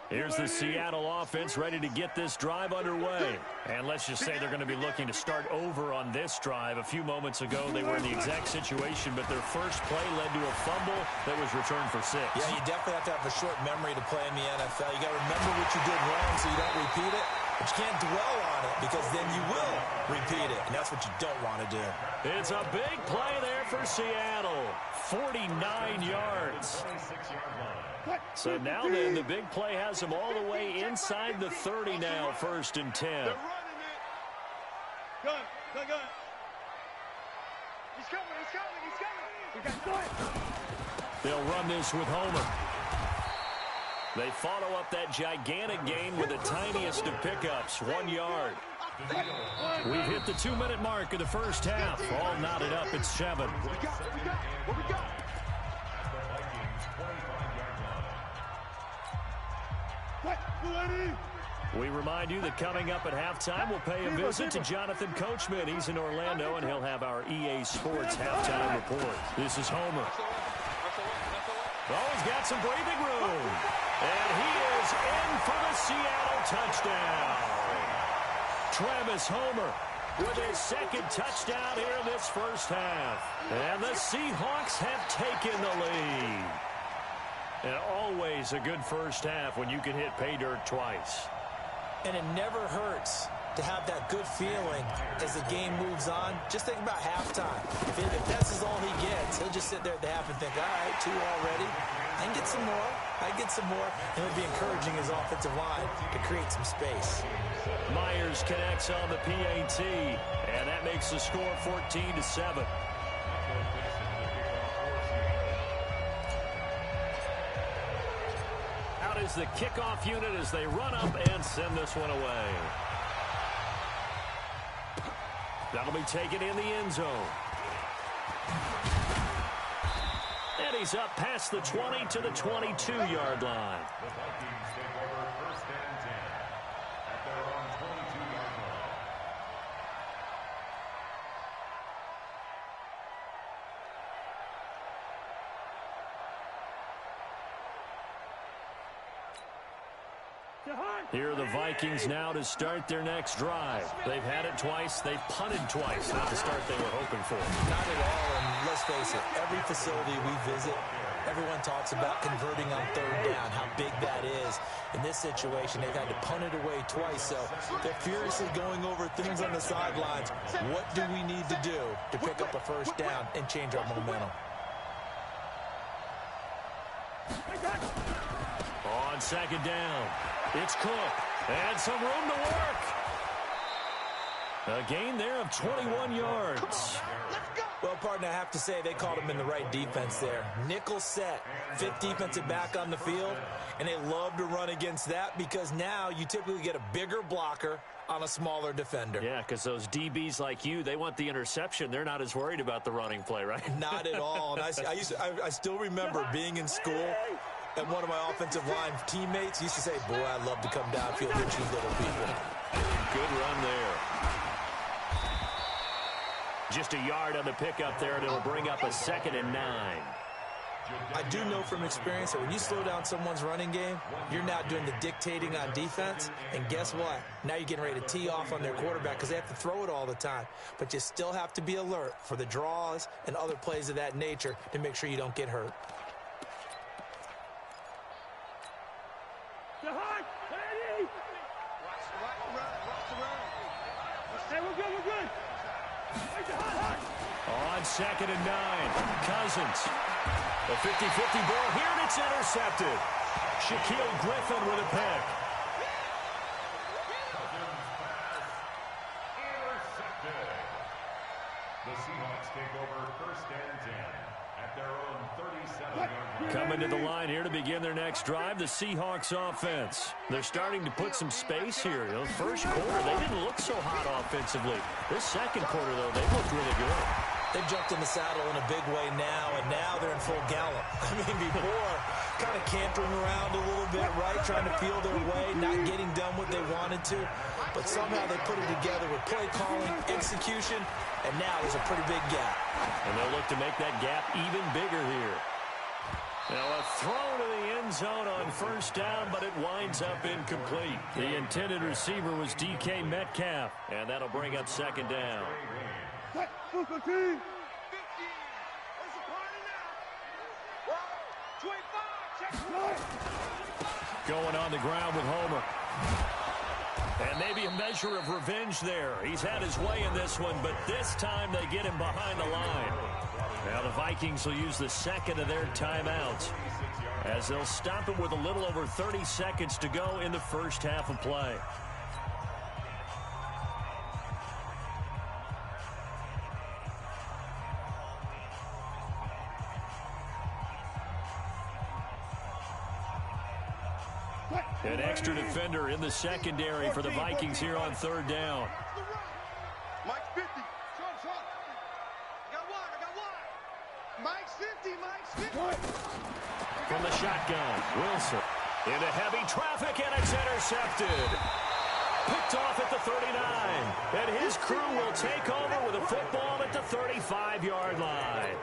Here's the Seattle offense ready to get this drive underway. And let's just say they're going to be looking to start over on this drive. A few moments ago, they were in the exact situation, but their first play led to a fumble that was returned for 6. Yeah, you definitely have to have a short memory to play in the NFL. You got to remember what you did wrong so you don't repeat it. But you can't dwell on it because then you will repeat it, and that's what you don't want to do. It's a big play there for Seattle. 49 yards. So now then, the big play has them all the way inside the 30 now, 1st and 10. They're running it. Good. He's coming. They'll run this with Homer. They follow up that gigantic gain with the tiniest of pickups, 1 yard. We've hit the 2-minute mark of the first half. All knotted up at 7. What we got? We remind you that coming up at halftime, we'll pay a visit to Jonathan Coachman. He's in Orlando, and he'll have our EA Sports halftime report. This is Homer. Oh, he's got some breathing room. And he is in for the Seattle touchdown. Travis Homer with his second touchdown here in this first half. And the Seahawks have taken the lead. And always a good first half when you can hit pay dirt twice. And it never hurts to have that good feeling as the game moves on. Just think about halftime. If that's all he gets, he'll just sit there at the half and think, all right, 2 already. I can get some more. And it'll be encouraging his offensive line to create some space. Myers connects on the PAT, and that makes the score 14-7. Out is the kickoff unit as they run up and send this one away. That'll be taken in the end zone. And he's up past the 20 to the 22-yard line. The Vikings take over 1st and 10 at their own 22-yard line. Here are the Vikings now to start their next drive. They've had it twice. They've punted twice. Not the start they were hoping for. Not at all, and let's face it, every facility we visit, everyone talks about converting on 3rd down, how big that is. In this situation, they've had to punt it away twice, so they're furiously going over things on the sidelines. What do we need to do to pick up a 1st down and change our momentum? On 2nd down, it's Cook, and some room to work. A gain there of 21 yards. Well, partner, I have to say they called him in the right defense there. Nickel set, 5th defensive back on the field, and they love to run against that because now you typically get a bigger blocker on a smaller defender. Yeah, because those DBs like you, they want the interception. They're not as worried about the running play, right? Not at all. And I still remember being in school, and one of my offensive line teammates used to say, boy, I'd love to come downfield with you little people. Good run there. Just a yard on the pickup there, and it'll bring up a 2nd and 9. I do know from experience that when you slow down someone's running game, you're now doing the dictating on defense. And guess what? Now you're getting ready to tee off on their quarterback because they have to throw it all the time. But you still have to be alert for the draws and other plays of that nature to make sure you don't get hurt. On 2nd and 9, Cousins. A 50-50 ball here, and it's intercepted. Shaquille Griffin with a pick. Intercepted. The Seahawks take over 1st and 10 at their own 37-yard line. Coming to the line here to begin their next drive, the Seahawks offense. They're starting to put some space here. You know, first quarter, they didn't look so hot offensively. This second quarter, though, they looked really good. They've jumped in the saddle in a big way now, and now they're in full gallop. I mean, before, kind of cantering around a little bit, right, trying to feel their way, not getting done what they wanted to. But somehow they put it together with play calling, execution, and now there's a pretty big gap. And they'll look to make that gap even bigger here. Now a throw to the end zone on first down, but it winds up incomplete. The intended receiver was DK Metcalf, and that'll bring up second down. Going on the ground with Homer. And maybe a measure of revenge there. He's had his way in this one, but this time they get him behind the line. Now the Vikings will use the second of their timeouts as they'll stop it with a little over 30 seconds to go in the first half of play. An extra defender in the secondary for the Vikings here on third down. Mike's 50. I got one. Mike's 50. Mike's 50. From the shotgun, Wilson into heavy traffic, and it's intercepted. Picked off at the 39. And his crew will take over with a football at the 35-yard line.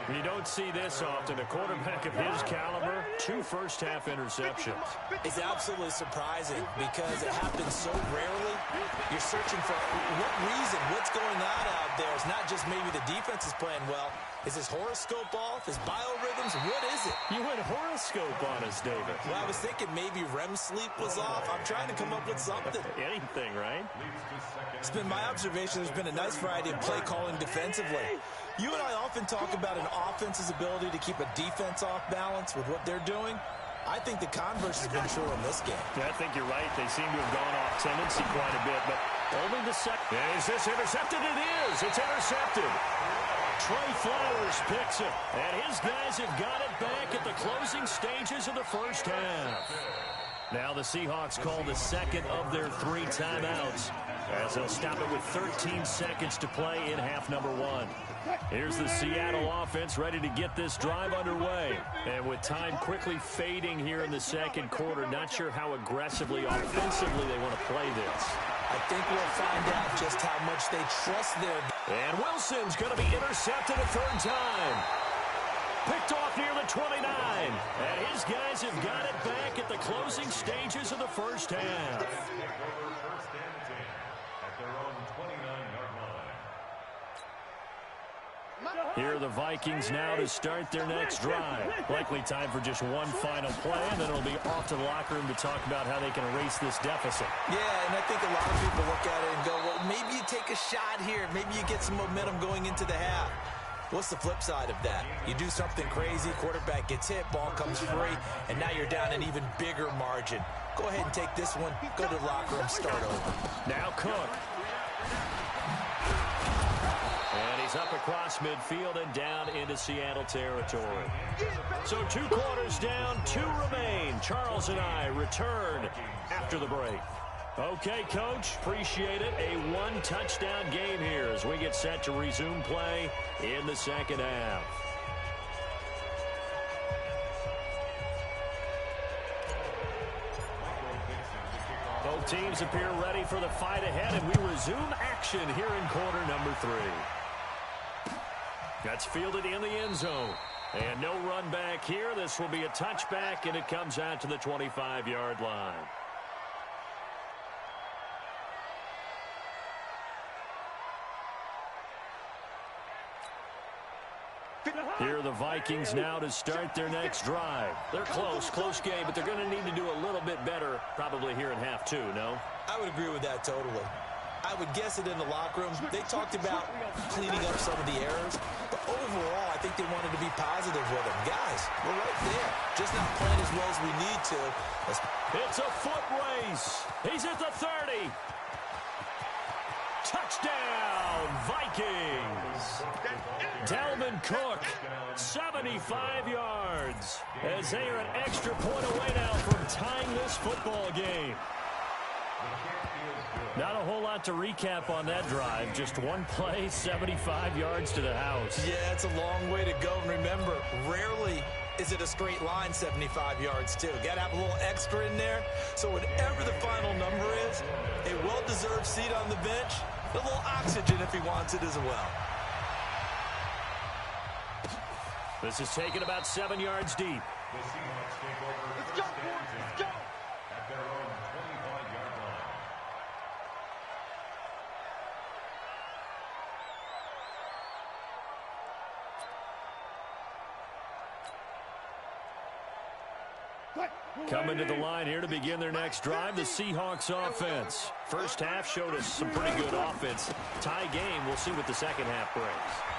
You don't see this often. A quarterback of his caliber, 2 first-half interceptions. It's absolutely surprising because it happens so rarely. You're searching for what reason, what's going on out there. It's not just maybe the defense is playing well. Is his horoscope off? His biorhythms? What is it? You went horoscope on us, David. Well, I was thinking maybe REM sleep was off. I'm trying to come up with something. Anything, right? It's been my observation there's been a nice variety of play calling defensively. You and I often talk about an offense's ability to keep a defense off balance with what they're doing. I think the converse has been true in this game. Yeah, I think you're right. They seem to have gone off tendency quite a bit, but only the second. Is this intercepted? It is. It's intercepted. Trey Flowers picks it, and his guys have got it back at the closing stages of the first half. Now the Seahawks call the second of their 3 timeouts as they'll stop it with 13 seconds to play in half number 1. Here's the Seattle offense ready to get this drive underway. And with time quickly fading here in the second quarter, not sure how aggressively, offensively they want to play this. I think we'll find out just how much they trust their... And Wilson's going to be intercepted a 3rd time. Picked off near the 29. And his guys have got it back at the closing stages of the first half. Here are the Vikings now to start their next drive. Likely time for just one final play, and then it'll be off to the locker room to talk about how they can erase this deficit. Yeah, and I think a lot of people look at it and go, well, maybe you take a shot here. Maybe you get some momentum going into the half. What's the flip side of that? You do something crazy, quarterback gets hit, ball comes free, and now you're down an even bigger margin. Go ahead and take this one, go to the locker room, start over. Now Cook. And he's up across midfield and down into Seattle territory. So 2 quarters down, 2 remain. Charles and I return after the break. Okay, Coach, appreciate it. A 1-touchdown game here as we get set to resume play in the second half. Both teams appear ready for the fight ahead, and we resume action here in quarter number 3. That's fielded in the end zone. And no run back here. This will be a touchback, and it comes out to the 25-yard line. Here are the Vikings now to start their next drive. They're close game, but they're going to need to do a little bit better probably here in half 2, no? I would agree with that totally. I would guess it in the locker room. They talked about cleaning up some of the errors, but overall, I think they wanted to be positive with them. Guys, we're right there. Just not playing as well as we need to. It's a foot race. He's at the 30. Touchdown, Vikings. Dalvin Cook, 75 yards, as they are an extra point away now from tying this football game. Not a whole lot to recap on that drive. Just one play, 75 yards to the house. Yeah, it's a long way to go. And remember, rarely is it a straight line 75 yards, too. Got to have a little extra in there. So whatever the final number is, a well-deserved seat on the bench, a little oxygen if he wants it as well. This is taken about 7 yards deep. The Seahawks take over Let's go, first boys. and 10 Let's go. at their own 25-yard line. Coming to the line here to begin their next drive, the Seahawks offense. First half showed us some pretty good offense. Tie game, we'll see what the second half brings.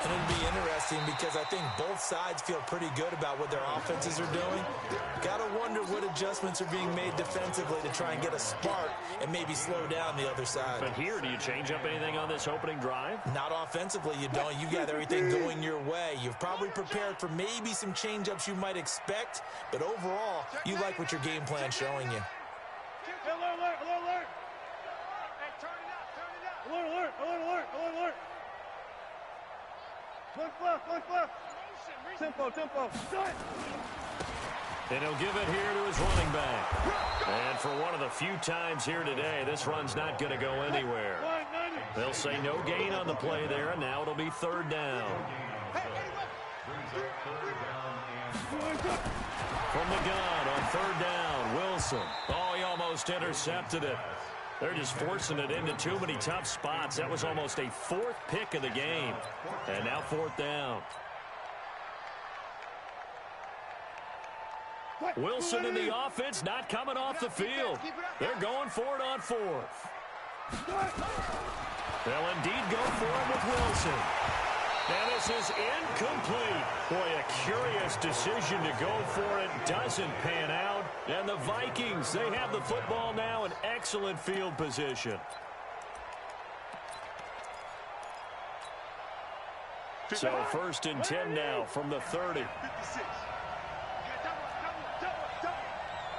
And it'll be interesting because I think both sides feel pretty good about what their offenses are doing. Got to wonder what adjustments are being made defensively to try and get a spark and maybe slow down the other side. But here, do you change up anything on this opening drive? Not offensively, you don't. You got everything going your way. You've probably prepared for maybe some change-ups you might expect, but overall, you like what your game plan's showing you. Alert, alert. Hey, turn it up. Alert. Look left. Tempo. Start. And he'll give it here to his running back. And for one of the few times here today, this run's not going to go anywhere. They'll say no gain on the play there, and now it'll be third down. From the gun on third down, Wilson. Oh, he almost intercepted it. They're just forcing it into too many tough spots. That was almost a fourth pick of the game. And now fourth down. Wilson in the offense not coming off the field. They're going for it on fourth. They'll indeed go for it with Wilson. And this is incomplete. Boy, a curious decision to go for it. Doesn't pan out. And the Vikings, they have the football now in excellent field position. So first and 10 now from the 30.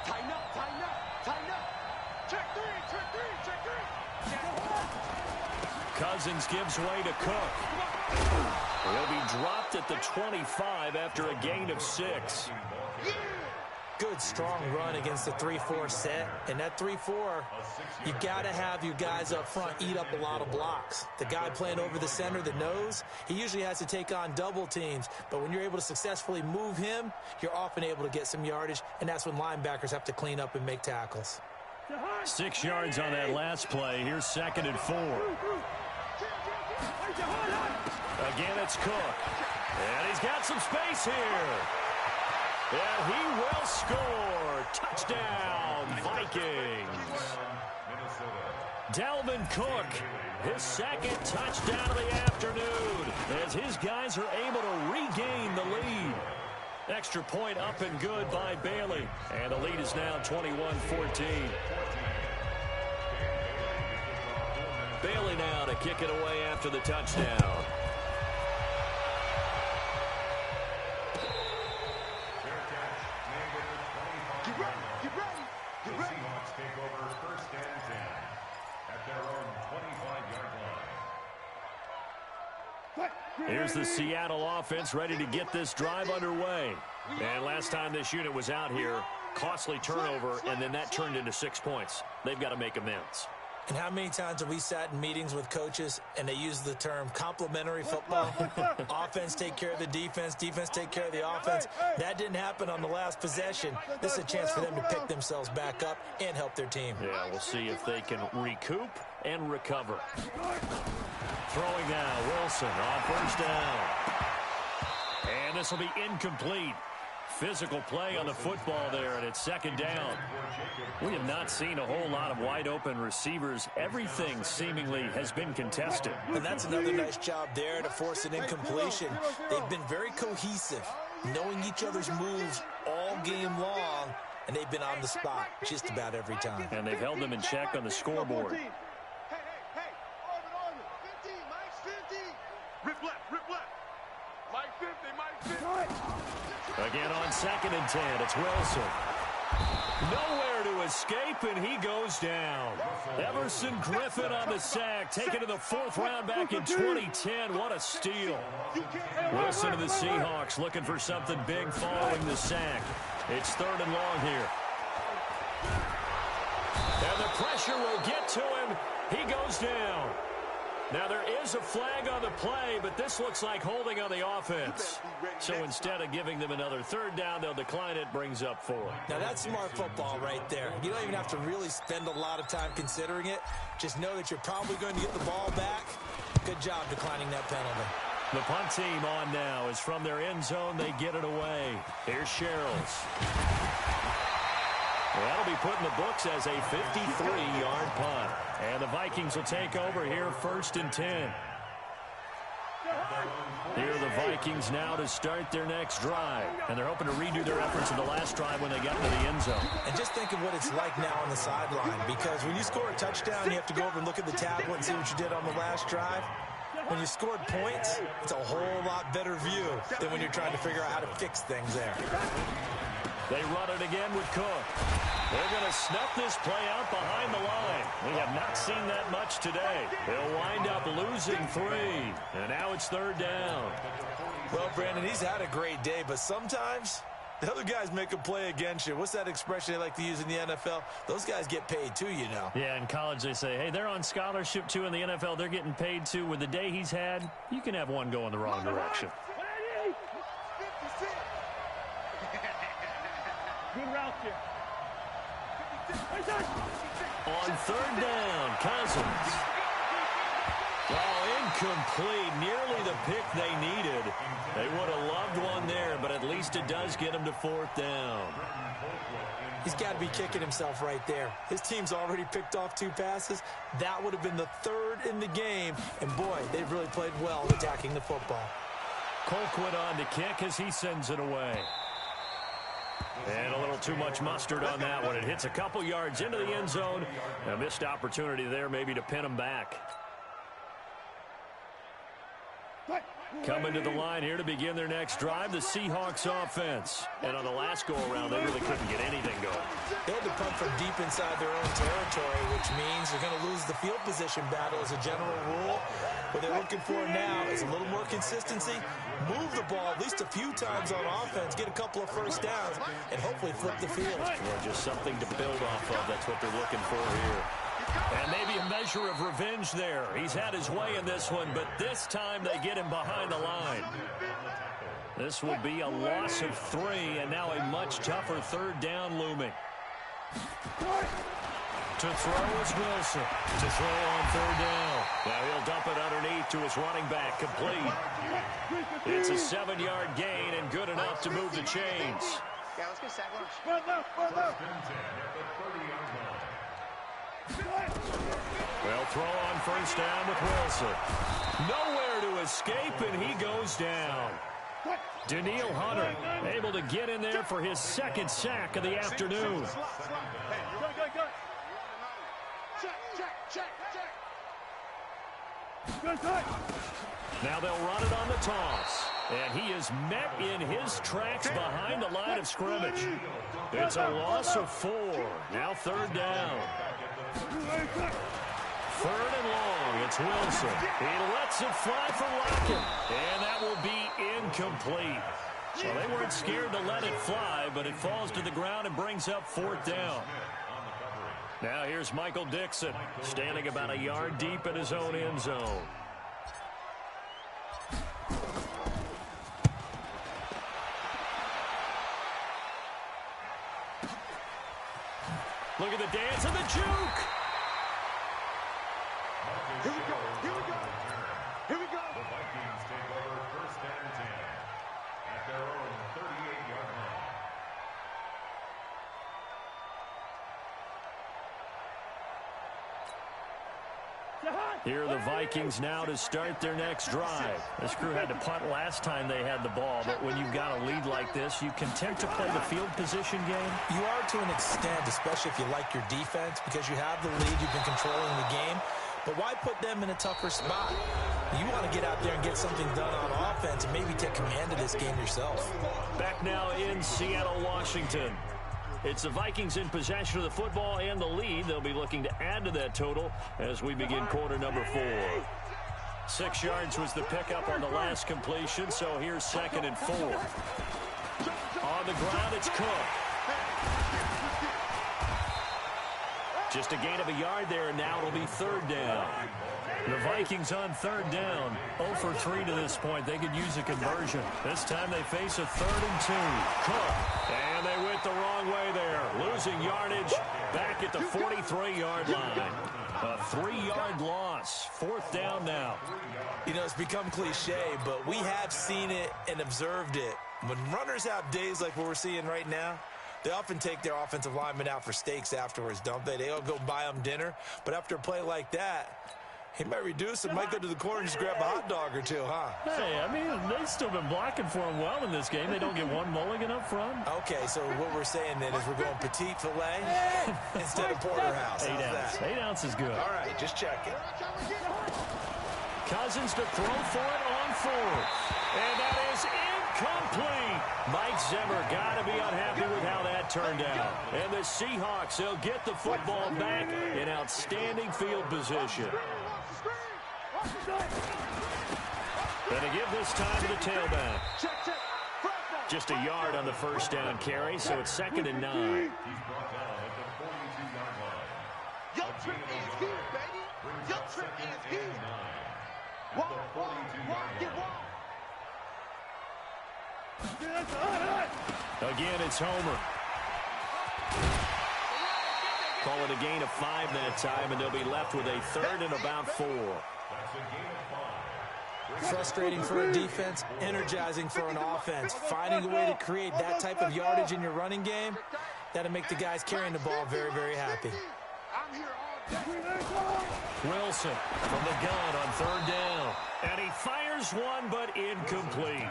Tighten up. Check three. Cousins gives way to Cook. He'll be dropped at the 25 after a gain of 6. Good, strong run against the 3-4 set. And that 3-4, you got to have your guys up front eat up a lot of blocks. The guy playing over the center, the nose, he usually has to take on double teams. But when you're able to successfully move him, you're often able to get some yardage, and that's when linebackers have to clean up and make tackles. 6 yards on that last play. Here's 2nd and 4. Again, it's Cook. And he's got some space here. And he will score. Touchdown, Vikings. Dalvin Cook, his second touchdown of the afternoon, as his guys are able to regain the lead. Extra point up and good by Bailey. And the lead is now 21-14. Bailey now to kick it away after the touchdown. Get ready. The Seahawks take over first and 10 at their own 25-yard line. Here's the Seattle offense ready to get this drive underway. And last time this unit was out here, costly turnover, and then that turned into 6 points. They've got to make amends. And how many times have we sat in meetings with coaches and they use the term complementary football? Offense take care of the defense, defense take care of the offense. That didn't happen on the last possession. This is a chance for them to pick themselves back up and help their team. Yeah, we'll see if they can recoup and recover. Throwing now, Wilson on first down. And this will be incomplete. Physical play on the football there, and it's 2nd down. We have not seen a whole lot of wide-open receivers. Everything seemingly has been contested. And that's another nice job there to force an incompletion. They've been very cohesive, knowing each other's moves all game long, and they've been on the spot just about every time. And they've held them in check on the scoreboard. Hey. Orbit. 15, Mike 50. Rip left. Mike 50. Again on 2nd and 10, it's Wilson. Nowhere to escape, and he goes down. Everson Griffin on the sack, taken to the 4th round back in 2010. What a steal. Wilson to the Seahawks looking for something big following the sack. It's 3rd and long here. And the pressure will get to him. He goes down. Now there is a flag on the play, but this looks like holding on the offense. So instead of giving them another third down, they'll decline it, brings up 4. Now that's smart football right there. You don't even have to really spend a lot of time considering it. Just know that you're probably going to get the ball back. Good job declining that penalty. The punt team on now is from their end zone. They get it away. Here's Sherrills. Well, that'll be put in the books as a 53-yard punt. And the Vikings will take over here 1st and 10. Here are the Vikings now to start their next drive. And they're hoping to redo their efforts in the last drive when they got to the end zone. And just think of what it's like now on the sideline. Because when you score a touchdown, you have to go over and look at the tablet and see what you did on the last drive. When you scored points, it's a whole lot better view than when you're trying to figure out how to fix things there. They run it again with Cook. They're going to snuff this play out behind the line. We have not seen that much today. They'll wind up losing 3. And now it's 3rd down. Well, Brandon, he's had a great day, but sometimes the other guys make a play against you. What's that expression they like to use in the NFL? Those guys get paid too, you know. Yeah, in college they say, hey, they're on scholarship too. In the NFL, they're getting paid too. With the day he's had, you can have one go in the wrong direction. Good route here. On 3rd down, Cousins. Oh, incomplete. Nearly the pick they needed. They would have loved one there, but at least it does get them to 4th down. He's got to be kicking himself right there. His team's already picked off 2 passes. That would have been the 3rd in the game. And, boy, they've really played well attacking the football. Colquitt on to kick as he sends it away. And a little too much mustard on that one. It hits a couple yards into the end zone. A missed opportunity there maybe to pin him back. Coming to the line here to begin their next drive, the Seahawks offense. And on the last go-around, they really couldn't get anything going. They had to punt from deep inside their own territory, which means they're going to lose the field position battle as a general rule. What they're looking for now is a little more consistency, move the ball at least a few times on offense, get a couple of first downs, and hopefully flip the field. Well, just something to build off of. That's what they're looking for here. And maybe a measure of revenge there. He's had his way in this one, but this time they get him behind the line. This will be a loss of 3, and now a much tougher 3rd down looming. To throw is Wilson. To throw on 3rd down. Now he'll dump it underneath to his running back. Complete. It's a 7-yard gain and good enough to move the chains. Yeah, let's get sack lunch. Well, throw on 1st down with Wilson. Nowhere to escape, and he goes down. Daniil Hunter able to get in there for his 2nd sack of the afternoon. Now they'll run it on the toss. And he is met in his tracks behind the line of scrimmage. It's a loss of 4. Now 3rd down. 3rd and long. It's Wilson. He lets it fly for Lockett. And that will be incomplete. So they weren't scared to let it fly, but it falls to the ground and brings up 4th down. Now here's Michael Dixon, standing about a yard deep in his own end zone. Look at the dance and the juke. Here we go. Here we go. Here we go. The Vikings take over 1st and 10 at their own 38-yard line. Here are the Vikings now to start their next drive. This crew had to punt last time they had the ball, but when you've got a lead like this, you content to play the field position game? You are to an extent, especially if you like your defense, because you have the lead, you've been controlling the game. But why put them in a tougher spot? You want to get out there and get something done on offense and maybe take command of this game yourself. Back now in Seattle, Washington. It's the Vikings in possession of the football and the lead. They'll be looking to add to that total as we begin quarter number 4. 6 yards was the pickup on the last completion, so here's 2nd and 4. On the ground, it's Cook. Just a gain of a yard there, and now it'll be 3rd down. The Vikings on third down. 0 for 3 to this point. They could use a conversion. This time they face a 3rd and 2. Cook. And they went the wrong way there. Losing yardage back at the 43-yard line. A 3-yard loss. 4th down now. You know, it's become cliche, but we have seen it and observed it. When runners have days like what we're seeing right now, they often take their offensive linemen out for steaks afterwards, don't they? They all go buy them dinner. But after a play like that, he might reduce it, might go to the corner and just grab a hot dog or two, huh? Hey, I mean, they've still been blocking for him well in this game. They don't get one mulligan up front. Okay, so what we're saying then is we're going petite filet instead of porterhouse. 8 ounces. 8 ounces is good. All right, just checking. Cousins to throw for it on 4th. And that is incomplete. Mike Zimmer got to be unhappy with how that turned out. And the Seahawks, they'll get the football back in outstanding field position. And to give this time to the tailback. Just a yard on the first down carry, so it's 2nd and 9. Your trip is here, baby. Your trip is here. Walk, get walk. Again, it's Homer. Call it a gain of 5 that time, and they'll be left with a 3rd and about 4. Frustrating for a defense, energizing for an offense. Finding a way to create that type of yardage in your running game, that'll make the guys carrying the ball very, very happy. Wilson from the gun on 3rd down. And he fires one, but incomplete.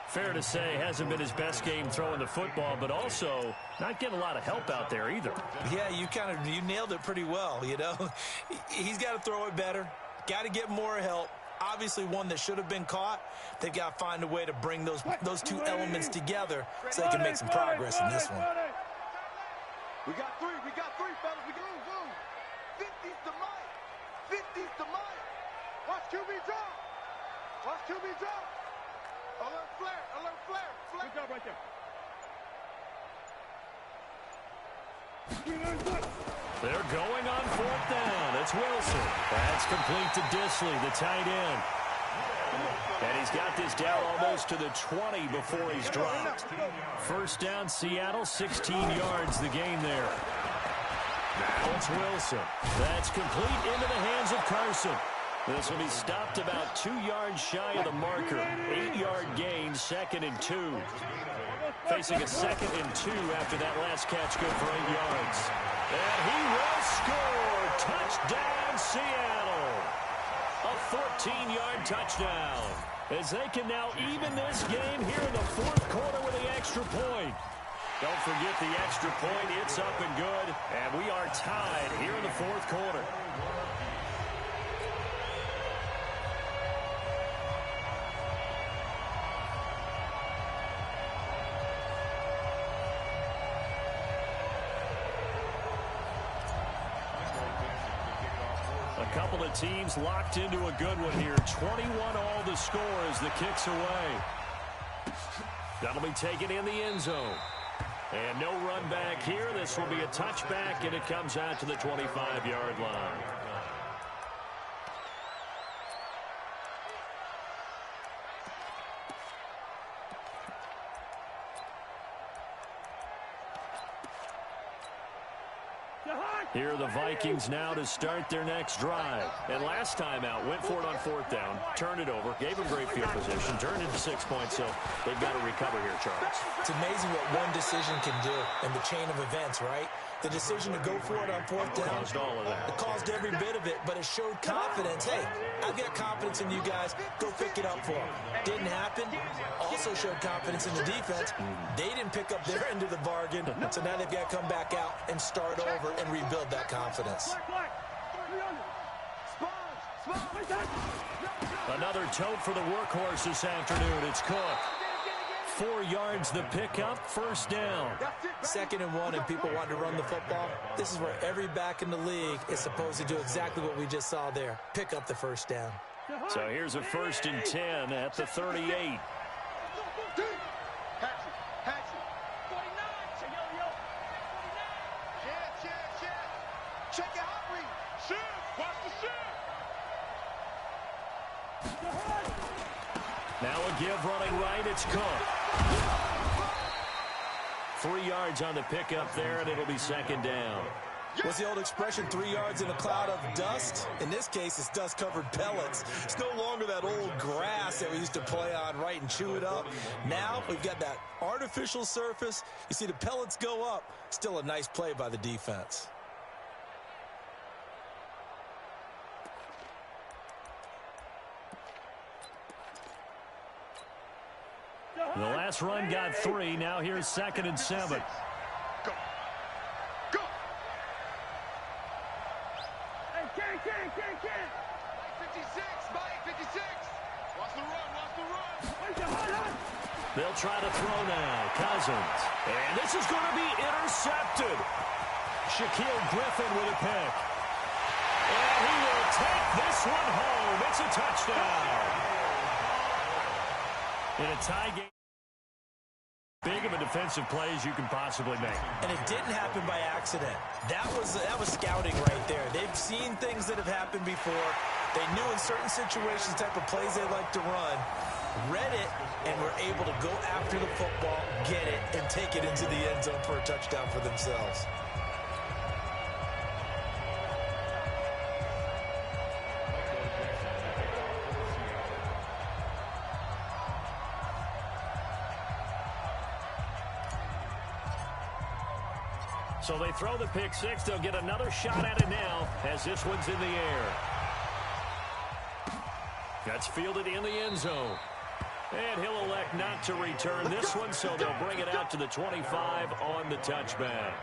Fair to say, hasn't been his best game throwing the football, but also not getting a lot of help out there either. Yeah, you nailed it pretty well, you know. He's got to throw it better. Got to get more help. Obviously one that should have been caught. They've got to find a way to bring those two elements together so they can make some progress in this one. We got three, fellas. We go. 50's the mic. 50's the mic. Watch QB drop. Alert flare. Good job right there. They're going on 4th down. It's Wilson. That's complete to Disley, the tight end. And he's got this down almost to the 20 before he's dropped. First down, Seattle, 16 yards the gain there. Now it's Wilson. That's complete into the hands of Carson. This will be stopped about 2 yards shy of the marker. 8-yard gain, 2nd and 2. Facing a 2nd and 2 after that last catch, good for 8 yards. And he will score. Touchdown, Seattle. A 14-yard touchdown. As they can now even this game here in the 4th quarter with the extra point. Don't forget the extra point. It's up and good. And we are tied here in the 4th quarter. A couple of teams locked into a good one here. 21-all the score as the kick's away. That'll be taken in the end zone. And no run back here. This will be a touchback, and it comes out to the 25-yard line. Here are the Vikings now to start their next drive. And last time out, went for it on 4th down, turned it over, gave them great field position, turned into 6 points, so they've got to recover here, Charles. It's amazing what one decision can do in the chain of events, right? The decision to go for it on 4th down. Caused all of that. It caused every bit of it, but it showed confidence. Hey, I've got confidence in you guys. Go pick it up for them. Didn't happen. Also showed confidence in the defense. They didn't pick up their end of the bargain, so now they've got to come back out and start over and rebuild that confidence. Another tote for the workhorse this afternoon. It's Cook. 4 yards the pickup, first down. 2nd and 1, and people want to run the football. This is where every back in the league is supposed to do exactly what we just saw there. Pick up the first down. So here's a 1st and 10 at the 38. Check it out, Reed. Watch the Now a give running right. It's Cook. 3 yards on the pickup there, and it'll be second down. What's the old expression, 3 yards in a cloud of dust? In this case, it's dust-covered pellets. It's no longer that old grass that we used to play on, right, and chew it up. Now we've got that artificial surface. You see the pellets go up. Still a nice play by the defense. The last run got 3. Now here's 2nd and 7. Go. Go. Hey, Ken. Mike 56. Watch the run. They'll try to throw now. Cousins. And this is going to be intercepted. Shaquille Griffin with a pick. And he will take this one home. It's a touchdown. In a tie game. Big of a defensive play as you can possibly make. And it didn't happen by accident. That was scouting right there. They've seen things that have happened before. They knew in certain situations the type of plays they like to run, read it, and were able to go after the football, get it, and take it into the end zone for a touchdown for themselves. So they throw the pick six. They'll get another shot at it now as this one's in the air. That's fielded in the end zone. And he'll elect not to return this one, so they'll bring it out to the 25 on the touchback.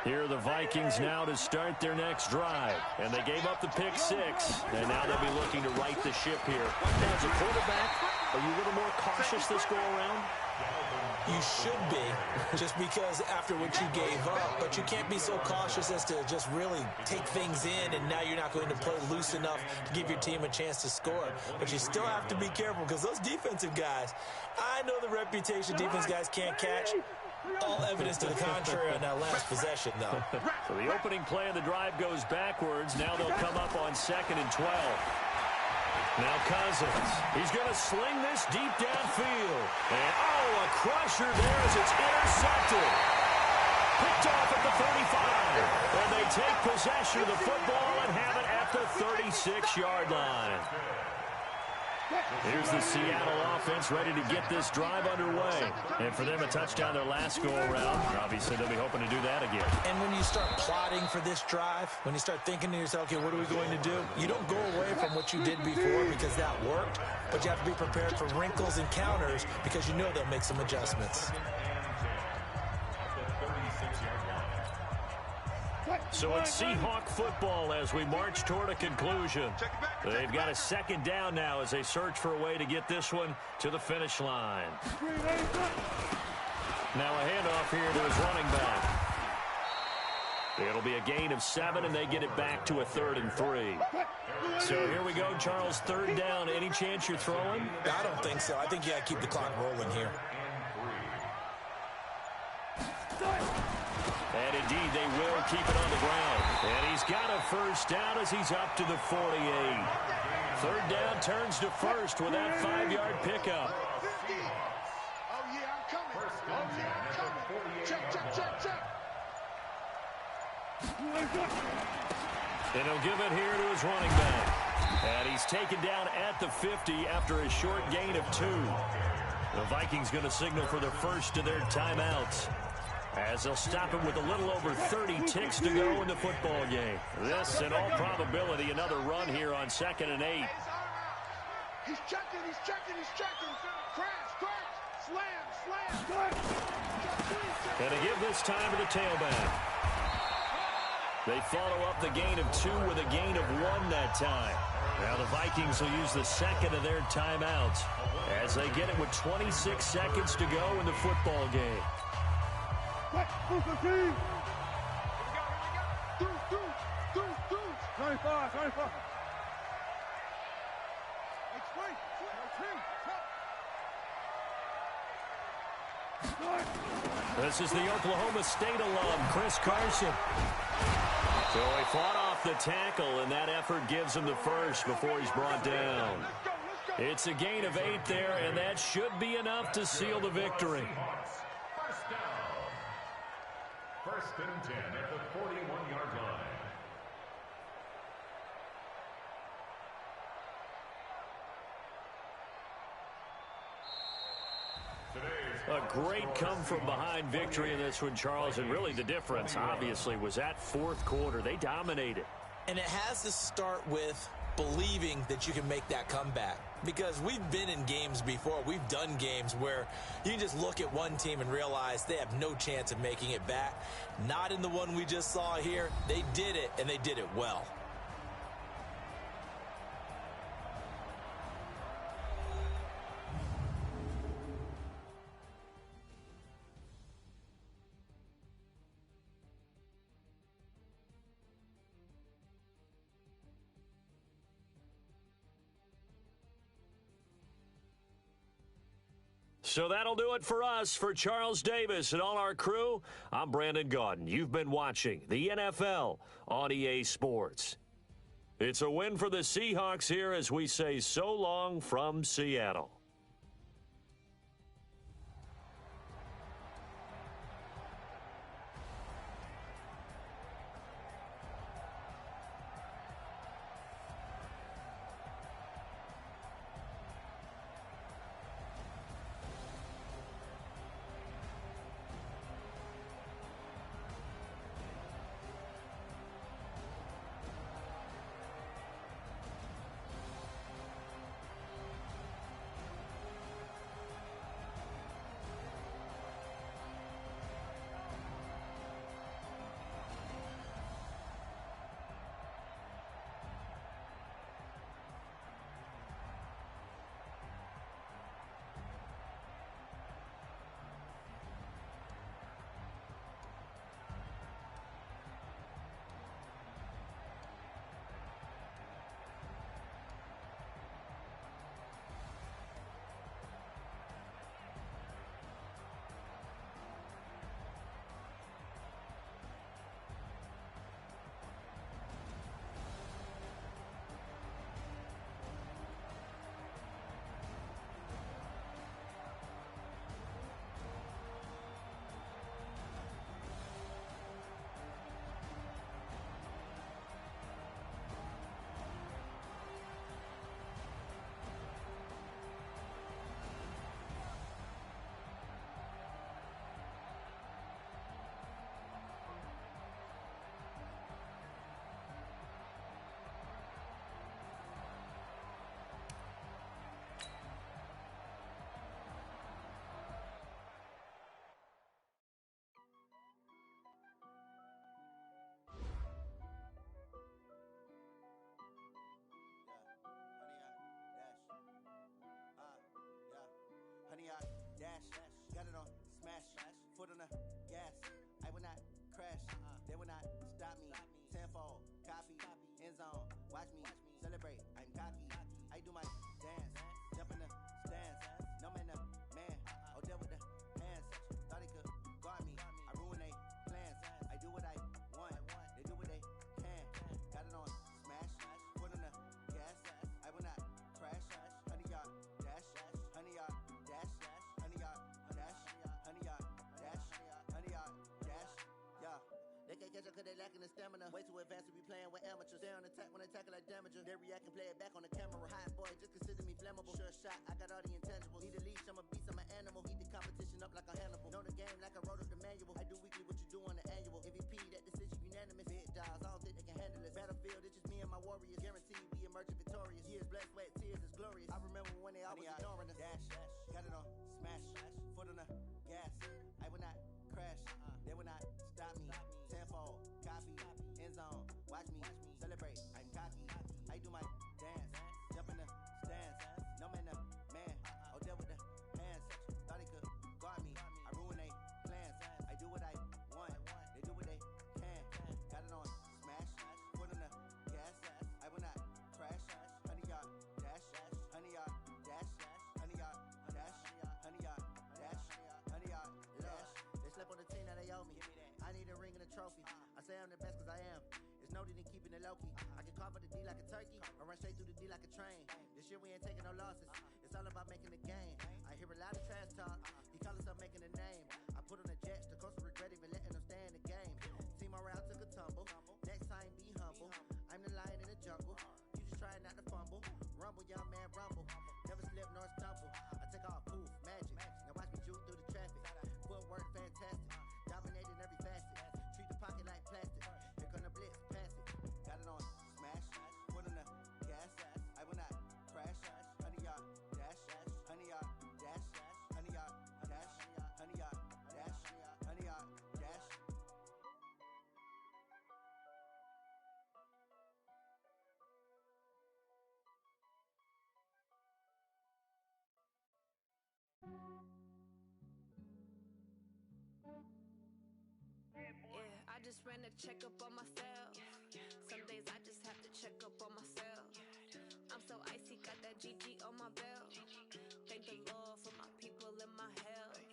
Here are the Vikings now to start their next drive. And they gave up the pick six, and now they'll be looking to right the ship here. Now, as a quarterback, are you a little more cautious this go-around? You should be, just because after what you gave up, but you can't be so cautious as to just really take things in, and now you're not going to play loose enough to give your team a chance to score. But you still have to be careful, because those defensive guys, I know the reputation defense guys can't catch. All evidence to the contrary on that last possession, though. So the opening play of the drive goes backwards. Now they'll come up on 2nd and 12. Now Cousins, he's going to sling this deep downfield. And, oh, a crusher there as it's intercepted. Picked off at the 35. And they take possession of the football and have it at the 36-yard line. Here's the Seattle offense ready to get this drive underway. And for them, a touchdown their last go-around. Obviously, they'll be hoping to do that again. And when you start plotting for this drive, when you start thinking to yourself, okay, what are we going to do? You don't go away from what you did before because that worked, but you have to be prepared for wrinkles and counters because you know they'll make some adjustments. So it's Seahawk football as we march toward a conclusion. They've got a second down now as they search for a way to get this one to the finish line. Now a handoff here to his running back. It'll be a gain of 7, and they get it back to a 3rd and 3. So here we go, Charles, 3rd down. Any chance you're throwing? I don't think so. I think you got to keep the clock rolling here. And indeed, they will keep it on the ground. And he's got a first down as he's up to the 48. 3rd down turns to 1st with that 5-yard pickup. Oh, yeah, I'm coming. Oh, yeah, I'm coming. Check. And he'll give it here to his running back. And he's taken down at the 50 after a short gain of 2. The Vikings going to signal for the first of their timeouts, as they'll stop him with a little over 30 ticks to go in the football game. This, in all probability, another run here on 2nd and 8. He's checking. Crash. Slam. And to give this time to the tailback. They follow up the gain of 2 with a gain of 1 that time. Now the Vikings will use the second of their timeouts as they get it with 26 seconds to go in the football game. Here we go. 25. This is the Oklahoma State alum, Chris Carson. So he fought off the tackle, and that effort gives him the first before he's brought down. It's a gain of 8 there, and that should be enough to seal the victory. First down. First and 10 at the 41-yard line. A great come-from-behind victory in this one, Charles, and really the difference, obviously, was that fourth quarter. They dominated. And it has to start with believing that you can make that comeback. Because we've been in games before. We've done games where you can just look at one team and realize they have no chance of making it back. Not in the one we just saw here. They did it, and they did it well. So that'll do it for us. For Charles Davis and all our crew, I'm Brandon Gaudin. You've been watching the NFL on EA Sports. It's a win for the Seahawks here as we say so long from Seattle. Honey, I dash, got it on smash, foot on the gas. I will not crash, they will not stop me. Tenfold, copy, end zone, watch me celebrate. I'm cocky, I do my dance, jump in the stands. No man, the man, oh deal with the hands. Thought he could guard me, I ruin they plans. I do what I want, they do what they can. Got it on smash, foot on the gas. I will not crash, honey, y'all dash, honey, y'all. Dash, honey, y'all, dash, honey, y'all, dash, honey, y'all, dash, yeah. They can't catch up cause they lacking the stamina. Way too advanced to be playing with amateurs. Stay on attack when they tackle like damager. They react and play it back on the camera. Hot boy, just consider me flammable. Sure shot, I got all the intangibles. Need a leash, I'm a beast, I'm an animal. Heat the competition up like a Hannibal. Know the game like I wrote up the manual. I do weekly what you do on the annual. MVP, that decision unanimous. Big dials, I don't think they can handle it. Battlefield, it's just me and my warriors. Guaranteed we emerging victorious. Years, blood, sweat, tears is glorious. I remember when they always ignoring us. Dash, got it on smash, foot on the gas. I will not crash, they will not stop me. Tenfold, copy, end zone, watch me celebrate. I'm cocky, I do my dance, jump in the stands. No man, the man, oh deal with the hands. Thought he could guard me, I ruin they plans. I do what I want, they do what they can. Got it on smash, foot on the gas. I will not crash, honey, y'all dash, honey, y'all dash, honey, y'all dash, honey, y'all dash, honey, y'all dash. They slept on the team that they owe me. I need a ring and a trophy. I say I'm the best cause I am. It's noted in keeping it low-key. I can carve up the D like a turkey or run straight through the D like a train. This This year we ain't taking no losses. It's all about making the game. I hear a lot of trash talk. He call himself making a name. I put on the Jets. The coach regret even letting them stay in the game. Team morale took a tumble. Next time be humble. I'm the lion in the jungle. You just trying not to fumble. Rumble, young man, rumble. Never slip nor stumble. I take off, poof, magic. Now watch me juke through the traffic. Footwork fantastic. Dominating every facet. Treat the pocket like plastic. Here come the blitz, pass it. Got it on smash. Put on the gas. I will not crash. 100-yard dash. 100-yard dash. 100-yard dash. 100-yard dash. 100-yard dash. Yeah, I just ran a checkup on myself. Some days I just have to check up on myself. I'm so icy, got that GG on my belt. Thank the Lord for my people and my health.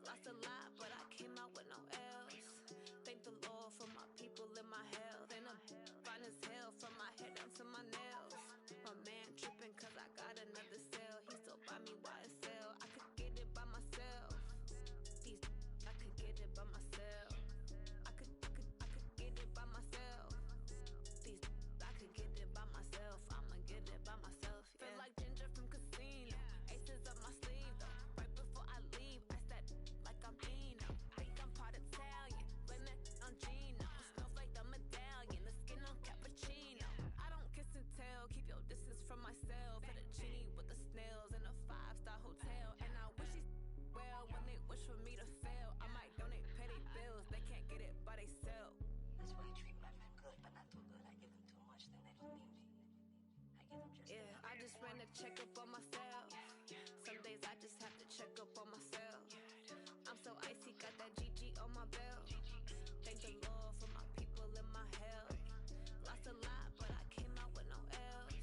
Lost a lot, but I came out with no L's. Thank the Lord for my people and my health. And I'm fine as hell from my head down to my nails. My man tripping cause I got another cell. He still buy me YSL. I could get it by myself. I could get it by myself. I could get it by myself. I could get it by myself. I'ma get it by myself. Yeah. Feel like Ginger from Casino. Aces up my sleeve though. Right before I leave, I said like I'm Dino. Think I'm part Italian. Blame that on Gino. Smells like the medallion. The skin on cappuccino. I don't kiss and tell. Keep your distance from myself. Fettuccine with the snails in a 5-star hotel. And I wish he well when they wish for me to fail. I might donate petty bills. They can't get it by themselves. That's why I treat my men good, but not too good. I give them too much, then they don't need me. I give them just yeah, I just ran a checkup on myself. Some days I just have to check up on myself. I'm so icy, got that GG on my belt. Thank the Lord for my people and my health. Lost a lot, but I came out with no L's.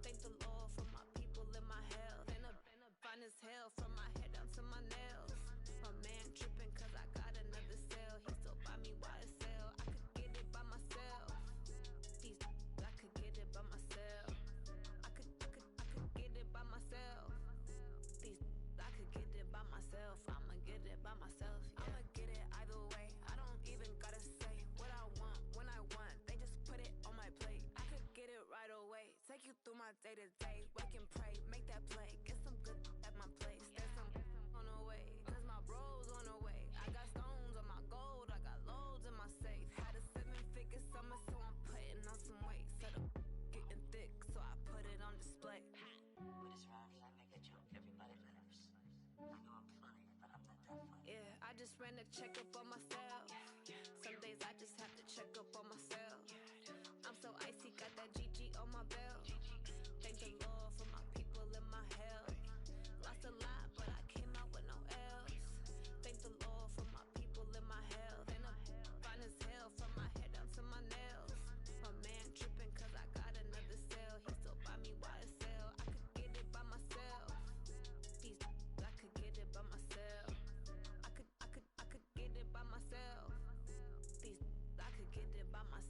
Thank the Lord for my people and my health. And I'm fine as hell from my head down to my nails. My man tripping cause I got another cell. He still buy me YSL. I could get it by myself. I could get it by myself. I could get it by myself. I could get it by myself. I'ma get it by myself. Yeah. I'ma get it either way. I don't even gotta say what I want when I want. They just put it on my plate. I could get it right away. Take you through my day to day. Wake and pray, make that play. Get some good at my place. There's some on the way. Cause my bros on the way. I got stones on my gold. I got loads in my safe. Had a 7-figure summer, so I'm putting on some weight. Set up getting thick, so I put it on display. With this round here, I make a joke. Everybody laughs. I know I'm funny, but I'm not that funny. Yeah, I just ran a checkup on myself. Some days I just have to check up on myself. I'm so icy, got that GG on my belt. Thank the Lord for my people and my health. Lost a lot, but I came out with no L's. Thank the Lord for my people and my health. And I'm fine as hell from my head down to my nails. My man tripping cause I got another cell. He still buy me YSL. I could get it by myself. I could get it by myself. I could get it by myself. I could get it by myself.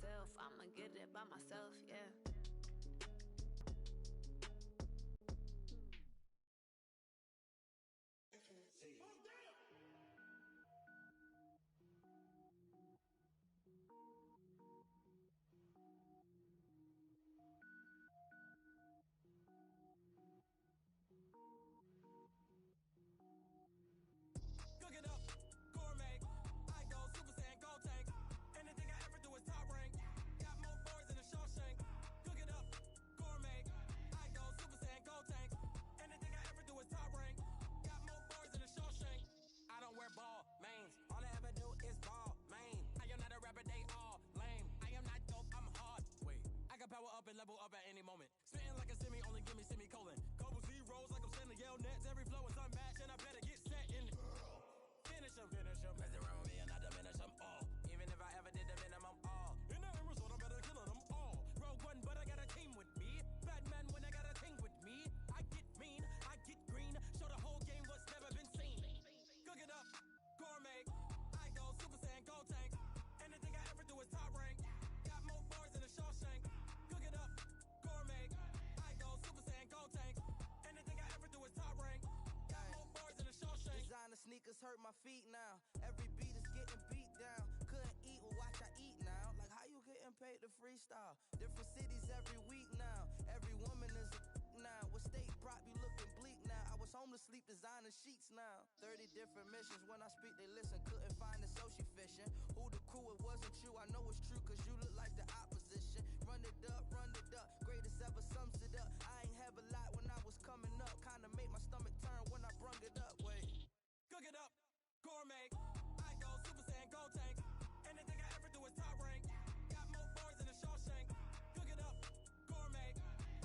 knees hurt my feet now. Every beat is getting beat down. Couldn't eat, well watch I eat now. Like how you getting paid to freestyle? Different cities every week now. Every woman is a now. What state prop you looking bleak now? I was home to sleep designing sheets now. 30 different missions. When I speak they listen. Couldn't find it so she fishing. Who the crew, it wasn't you. I know it's true cause you look like the opposition. Run it up, greatest ever sums it up. I ain't have a lot when I was coming up. Kinda made my stomach turn when I brung it up. Wait. Cook it up, gourmet. I go Super Saiyan, go tank. Anything I ever do is top rank. Got more bars than a Shawshank. Cook it up, gourmet.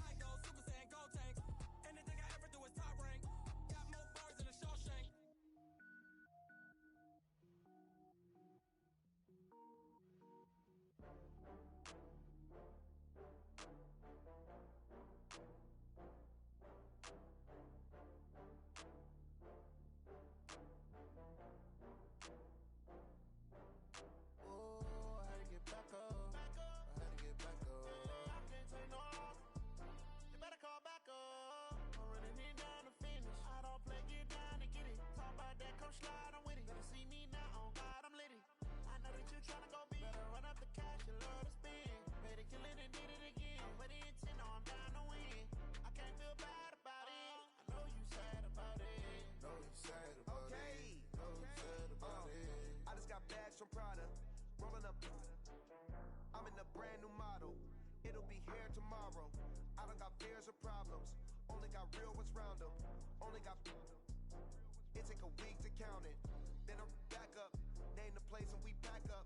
I go Super Saiyan, go tank. Anything I ever do is top rank. Got more bars than a Shawshank. From Prada, rolling up. I'm in a brand new model. It'll be here tomorrow. I don't got fears or problems. Only got real ones round them. Only got. It take a week to count it. Then I'm back up. Name the place and we back up.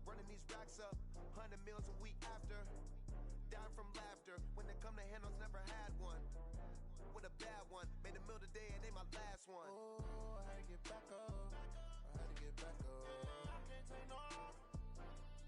Running these racks up. 100 meals a week after. Dying from laughter. When they come to handles, never had one. With a bad one. Made a meal today and they my last one. Oh, I had to get back up. I had to get back up.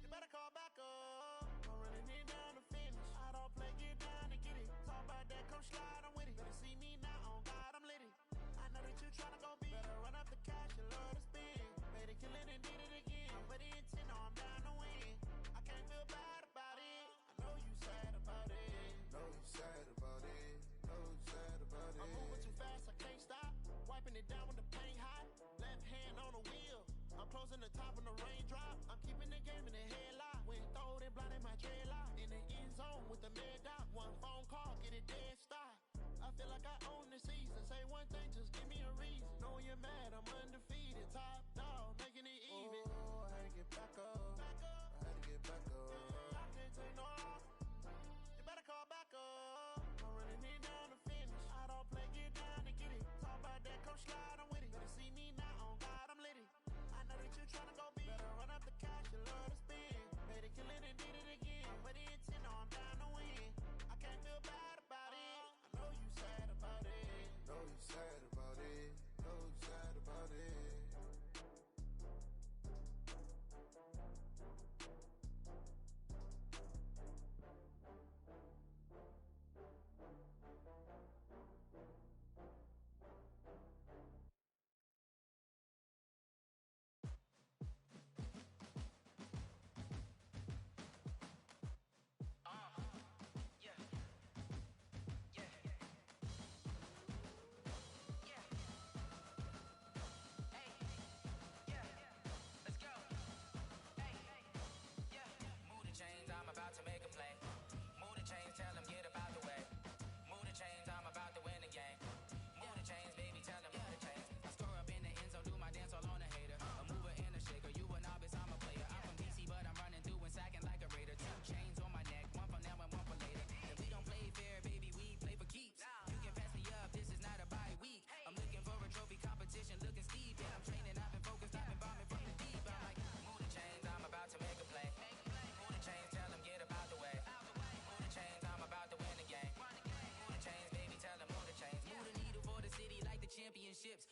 You better call back up. I'm running it down to finish. I don't play, get down to get it. Talk about that, come slide, I'm with it. Better see me now, on God, I'm lit it. I know that you tryna go big. Better run up the cash, you love to spend. Made it, kill it, and did it again. But the intent, no, I'm down to win. I can't feel bad about it. I know you sad about it. Know you sad about it. Know you sad about it. I'm moving too fast, I can't stop. Wiping it down with the paint hot. Left hand on the wheel. I'm closing the top when the raindrop. I'm keeping the game in the headlock. When throwed and blinded my dreadlock. In the end zone with the mad dot. One phone call, get it dead stop. I feel like I own the season. Say one thing, just give me a reason. Knowing you're mad, I'm undefeated. Top dog, making it even. Oh, I had to get back up. I had to get back up. I can't take no off. You better call back up. I'm running it down to finish. I don't play, get down to get it. Talk about that, come slide, I'm with it. Better see me now, on God, I'm lit it. I know that you tryna go big. Better run up the cash, you love to spend. Made it, kill it, and did it again. But the intent, no, I'm down to win. I can't feel bad about it. I know you sad about it. Know you sad about it. Know you sad about it.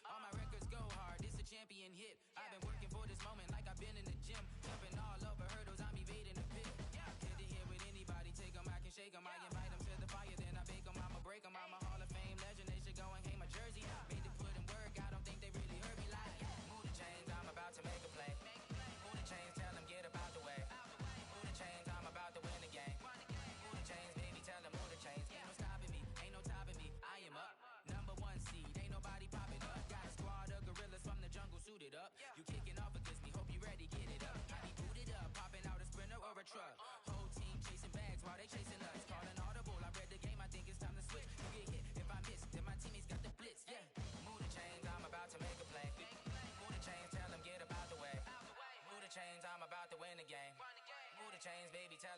All my records go hard, this a champion hit. I've been working for this moment like I've been in the gym. Jumping all over hurdles, I'm evading the pit. Head to head with anybody, take them, I can shake them. I invite them to the fire, then I bake them, I'ma break them. I'm a Hall of Fame legend, they should go and hang my jersey. Made to put in work, I don't think they really heard me like. Move the chains, I'm about to make a play. Move the chains, tell them get up out the way. Move the chains, I'm about to win the game. Move the chains, baby, tell them move the chains. Ain't no stopping me, ain't no topping me, I am up. Number one seed, ain't nobody popping up. Got a squad of gorillas from the jungle. chains, baby, tell